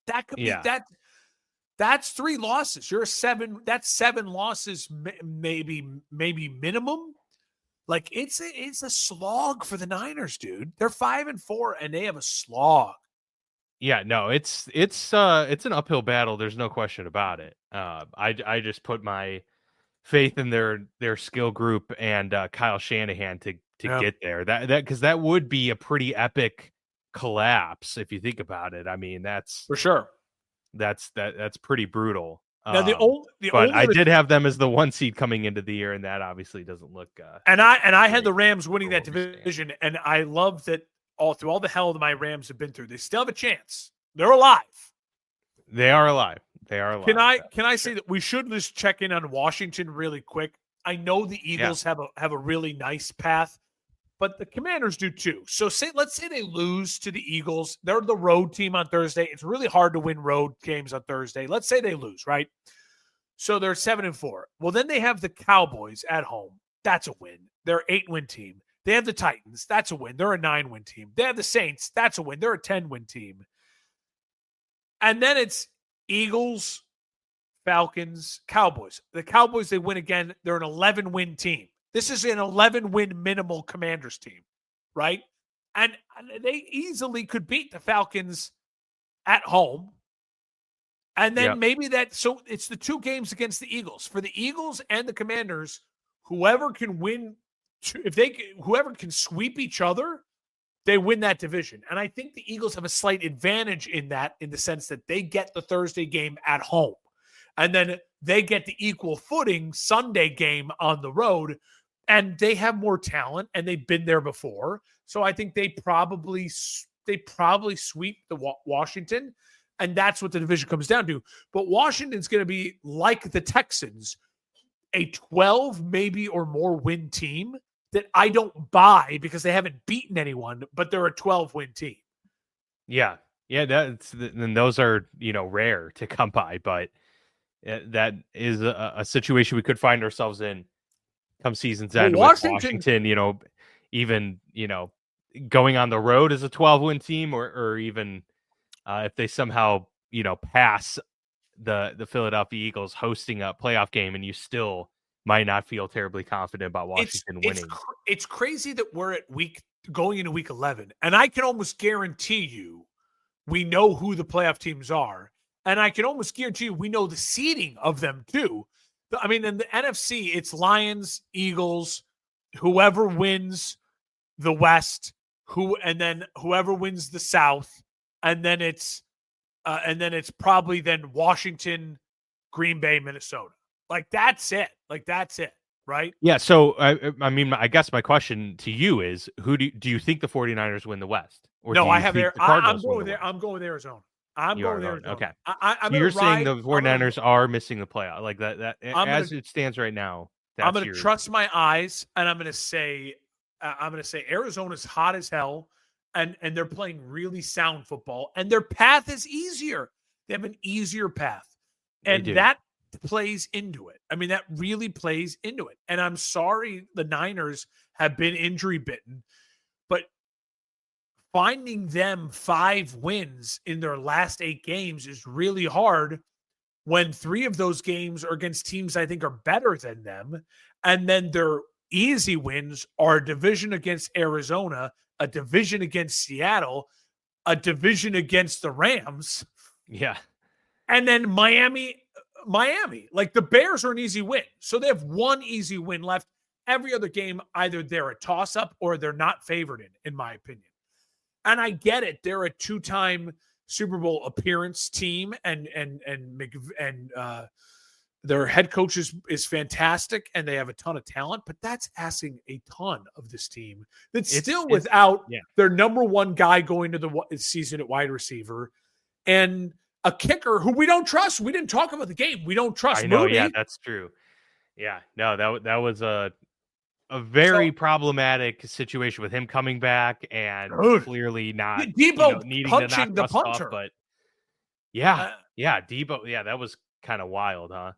That could be that. That's 3 losses. That's 7 losses, maybe minimum. Like it's a slog for the Niners, dude. They're 5-4 and they have a slog. Yeah, no, it's an uphill battle. There's no question about it. I just put my faith in their skill group and Kyle Shanahan to get there. That because that would be a pretty epic collapse if you think about it. I mean, that's for sure. That's pretty brutal. Now but I did have them as the 1 seed coming into the year, and that obviously doesn't look. And I had the Rams winning that division, and I love that through all the hell that my Rams have been through, they still have a chance. They're alive. They are alive. They are alive. Can I say that we should just check in on Washington really quick? I know the Eagles have a really nice path, but the Commanders do too. So let's say they lose to the Eagles. They're the road team on Thursday. It's really hard to win road games on Thursday. Let's say they lose, right? So they're 7-4. Well, then they have the Cowboys at home. That's a win. They're an 8-win team. They have the Titans. That's a win. They're a 9-win team. They have the Saints. That's a win. They're a 10-win team. And then it's Eagles, Falcons, Cowboys. The Cowboys, they win again. They're an 11-win team. This is an 11-win minimal Commanders team, right? And they easily could beat the Falcons at home. And then maybe so it's the 2 games against the Eagles. For the Eagles and the Commanders, whoever can win, whoever can sweep each other, they win that division. And I think the Eagles have a slight advantage in that, in the sense that they get the Thursday game at home. And then they get the equal footing Sunday game on the road. And they have more talent, and they've been there before. So I think they probably sweep the Washington, and that's what the division comes down to. But Washington's going to be like the Texans, a 12 maybe or more win team that I don't buy because they haven't beaten anyone, but they're a 12-win team. Yeah, and those are rare to come by, but that is a situation we could find ourselves in come season's end. Washington, even going on the road as a 12-win team, or even if they somehow pass the Philadelphia Eagles hosting a playoff game, and you still might not feel terribly confident about Washington winning. It's crazy that we're at going into week 11, and I can almost guarantee you we know who the playoff teams are, and I can almost guarantee you we know the seeding of them too. I mean, in the NFC, it's Lions, Eagles, whoever wins the West, and then whoever wins the South, and then it's probably then Washington, Green Bay, Minnesota. Like that's it. Right? Yeah. So I mean, I guess my question to you is, who do you think the 49ers win the West, Or do No, I you have think the I'm Cardinals going win with the there. West? I'm going with Arizona. I'm You going are with going. Arizona. Okay. I'm So gonna you're saying ride. the 49ers are missing the playoff. Like I'm gonna as it stands right now, I'm that's gonna your trust my eyes, and I'm gonna say Arizona's hot as hell, and they're playing really sound football, and their path is easier. They have an easier path, they and do. that plays into it. I mean, that really plays into it. And I'm sorry the Niners have been injury bitten, but finding them 5 wins in their last 8 games is really hard when 3 of those games are against teams I think are better than them. And then their easy wins are a division against Arizona, a division against Seattle, a division against the Rams, Yeah. and then Miami. Like the Bears are an easy win. So they have one easy win left. Every other game, either they're a toss up or they're not favored in my opinion. And I get it. They're a 2-time Super Bowl appearance team, and their head coach is fantastic, and they have a ton of talent. But that's asking a ton of this team. That's still without yeah. their number one guy going to the season at wide receiver, and a kicker who we don't trust. We didn't talk about the game. We don't trust I know. Mooney. Yeah, that's true. Yeah. No, that was a So, very problematic situation with him coming back and dude, clearly not, Debo needing to knock punching the rust off. punter. But yeah, Uh, yeah, Debo. Yeah, that was kind of wild, huh?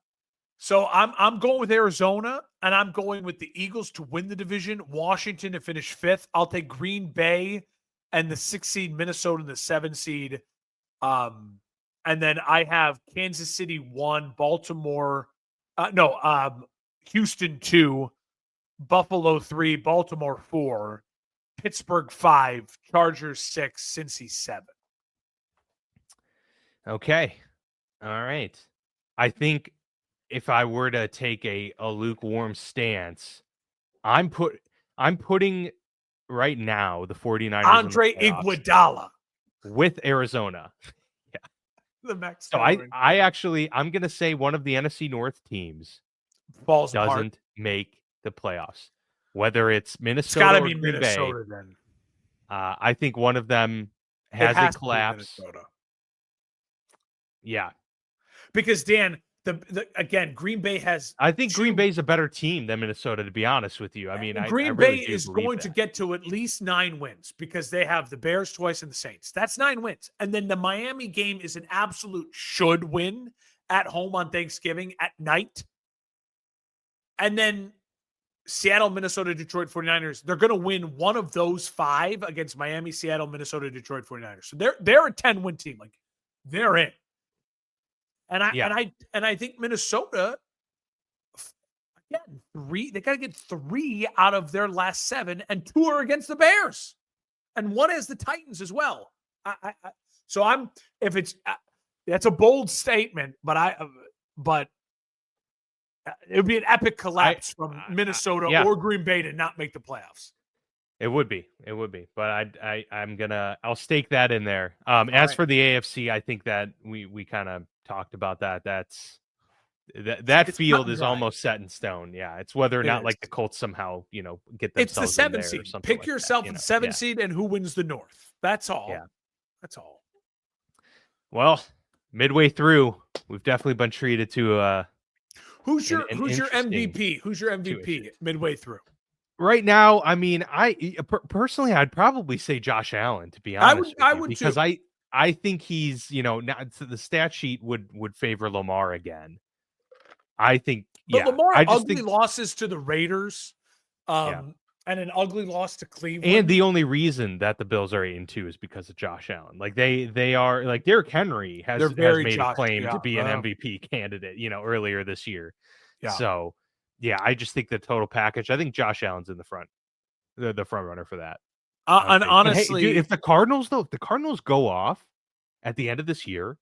So I'm going with Arizona, and I'm going with the Eagles to win the division, Washington to finish 5th. I'll take Green Bay and the 6 seed, Minnesota and the 7 seed. And then I have Kansas City 1, Baltimore, Houston 2, Buffalo 3, Baltimore 4, Pittsburgh 5, Chargers 6, Cincy 7. Okay. All right. I think if I were to take a lukewarm stance, I'm putting right now the 49ers Andre in the playoffs Iguodala, with Arizona. Yeah. the Max So Kellerman, I'm gonna say one of the NFC North teams falls apart. doesn't make the playoffs. Whether it's It's Minnesota got to or be Green Bay, Minnesota then. I think one of them It has a has to be collapse. Minnesota. Yeah. Because Dan, again, Green Bay has. I think Green 2 Bay's a better team than Minnesota, to be honest with you. I mean, I Green really Bay do is believe going to that. get to at least 9 wins because they have the Bears twice and the Saints. That's 9 wins. And then the Miami game is an absolute should win at home on Thanksgiving at night. And then Seattle, Minnesota, Detroit 49ers, they're going to win one of those 5 against Miami, Seattle, Minnesota, Detroit 49ers. So they're a 10-win team. Like they're in. And I think Minnesota, again, they got to get 3 out of their last 7, and 2 are against the Bears, and 1 is the Titans as well. That's a bold statement, but it would be an epic collapse from Minnesota or Green Bay to not make the playoffs. It would be, but I'll stake that in there. As for the AFC, I think that we kind of talked about that. That field is almost set in stone. Yeah, it's whether or not like the Colts somehow get themselves. It's the 7 seed. Pick yourself the 7 seed and who wins the North. That's all. Yeah, that's all. Well, midway through, we've definitely been treated to. Who's your MVP? Who's your MVP midway through? Right now, I mean, personally, I'd probably say Josh Allen, to be honest. I would because too. I think he's, not the stat sheet would favor Lamar again. I think, but Lamar ugly losses to the Raiders, and an ugly loss to Cleveland. And the only reason that the Bills are 8-2 is because of Josh Allen. Like they are like Derrick Henry has made a claim to be an MVP candidate, earlier this year. Yeah. So yeah, I just think the total package. I think Josh Allen's in the front runner for that. And honestly, hey, dude, if the Cardinals go off at the end of this year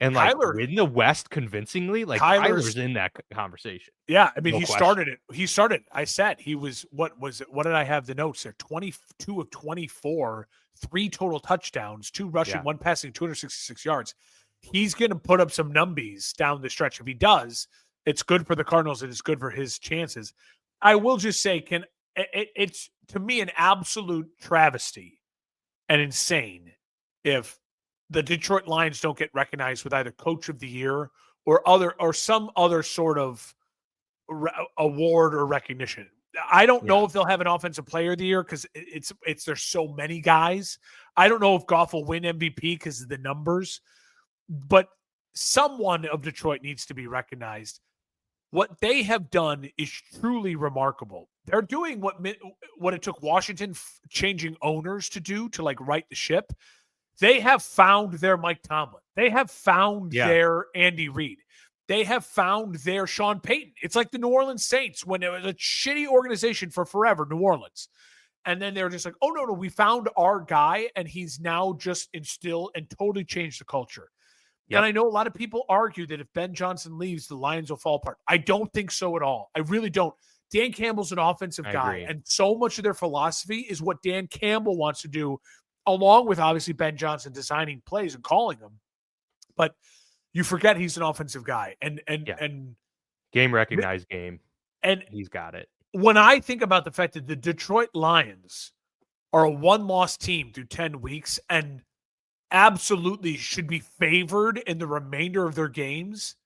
and win the West convincingly, Kyler's in that conversation. Yeah, I mean, he started it. He started. I said he was. What was it? What did I have the notes there? 22 of 24, 3 total touchdowns, 2 rushing, 1 passing, 266 yards. He's going to put up some numbies down the stretch. If he does, it's good for the Cardinals and it's good for his chances. I will just say, it's to me an absolute travesty and insane if the Detroit Lions don't get recognized with either Coach of the Year or some other sort of award or recognition. I don't know if they'll have an Offensive Player of the Year because there's so many guys. I don't know if Goff will win MVP because of the numbers, but someone of Detroit needs to be recognized. What they have done is truly remarkable. They're doing what it took Washington changing owners to do to like right the ship. They have found their Mike Tomlin. They have found their Andy Reid. They have found their Sean Payton. It's like the New Orleans Saints when it was a shitty organization for forever, New Orleans. And then they're just like, oh, no, we found our guy, and he's now just instilled and totally changed the culture. Yep. And I know a lot of people argue that if Ben Johnson leaves, the Lions will fall apart. I don't think so at all. I really don't. Dan Campbell's an offensive guy, and so much of their philosophy is what Dan Campbell wants to do, along with obviously Ben Johnson designing plays and calling them. But you forget he's an offensive guy, and game recognized game, and he's got it. When I think about the fact that the Detroit Lions are a one-loss team through 10 weeks and absolutely should be favored in the remainder of their games,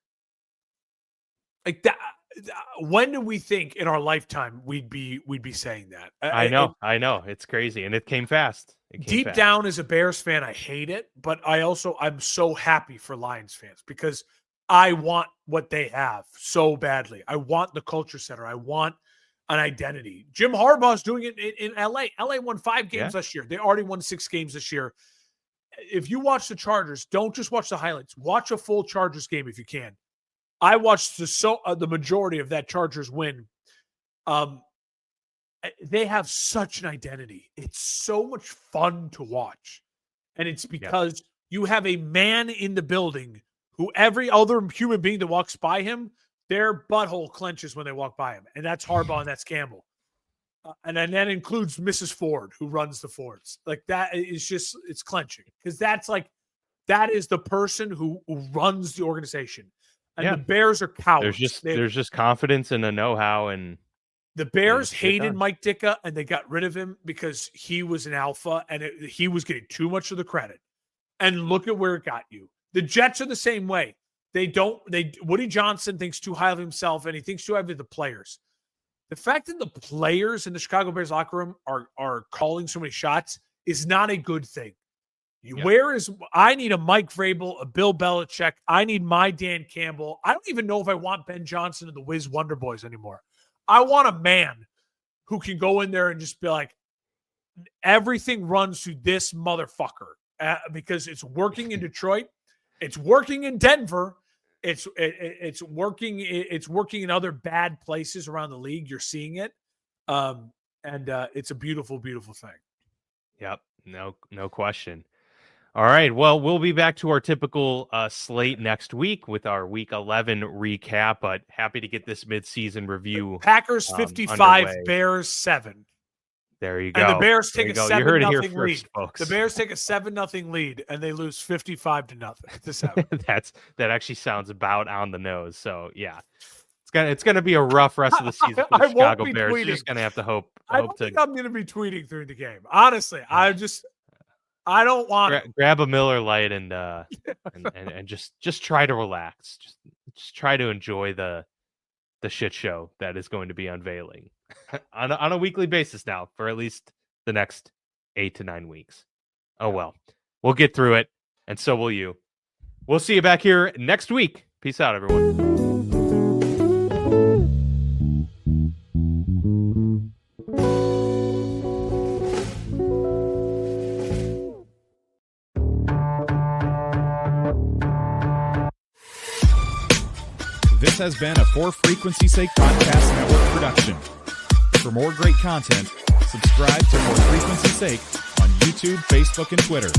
like that, when do we think in our lifetime we'd be saying that? I know it's crazy, and it came fast. Deep down as a Bears fan, I hate it, but I'm so happy for Lions fans because I want what they have so badly. I want the culture center. I want an identity. Jim Harbaugh's doing it in LA. LA won 5 games last year. They already won 6 games this year. If you watch the Chargers, don't just watch the highlights. Watch a full Chargers game if you can. I watched the majority of that Chargers win. They have such an identity. It's so much fun to watch. And it's because you have a man in the building who every other human being that walks by him, their butthole clenches when they walk by him. And that's Harbaugh and that's Campbell. And then that includes Mrs. Ford, who runs the Fords. Like that is just, it's clenching. Because that is the person who runs the organization. And the Bears are cowards. There's just confidence and a know-how, and the Bears hated Mike Ditka, and they got rid of him because he was an alpha and he was getting too much of the credit. And look at where it got you. The Jets are the same way. Woody Johnson thinks too highly of himself, and he thinks too highly of the players. The fact that the players in the Chicago Bears locker room are calling so many shots is not a good thing. I need a Mike Vrabel, a Bill Belichick. I need my Dan Campbell. I don't even know if I want Ben Johnson and the Wiz Wonder Boys anymore. I want a man who can go in there and just be like, everything runs through this motherfucker because it's working in Detroit. It's working in Denver. It's working in other bad places around the league. You're seeing it. And it's a beautiful, beautiful thing. Yep. No question. All right. Well, we'll be back to our typical slate next week with our Week 11 recap, but happy to get this midseason review. Packers 55, underway. Bears 7. There you go. And the Bears take a 7-0 lead. Folks. The Bears take a 7-0 lead, and they lose 55-7. That actually sounds about on the nose. So yeah, it's gonna be a rough rest of the season for the Chicago Bears. You're just gonna have to hope. I'm gonna be tweeting through the game. Honestly, I don't want grab a Miller Lite and just try to relax. Just try to enjoy the shit show that is going to be unveiling on a weekly basis now for at least the next 8 to 9 weeks. Oh well, we'll get through it, and so will you. We'll see you back here next week. Peace out, everyone. This has been a For Frequency's Sake Podcast Network production. For more great content, subscribe to For Frequency's Sake on YouTube, Facebook, and Twitter.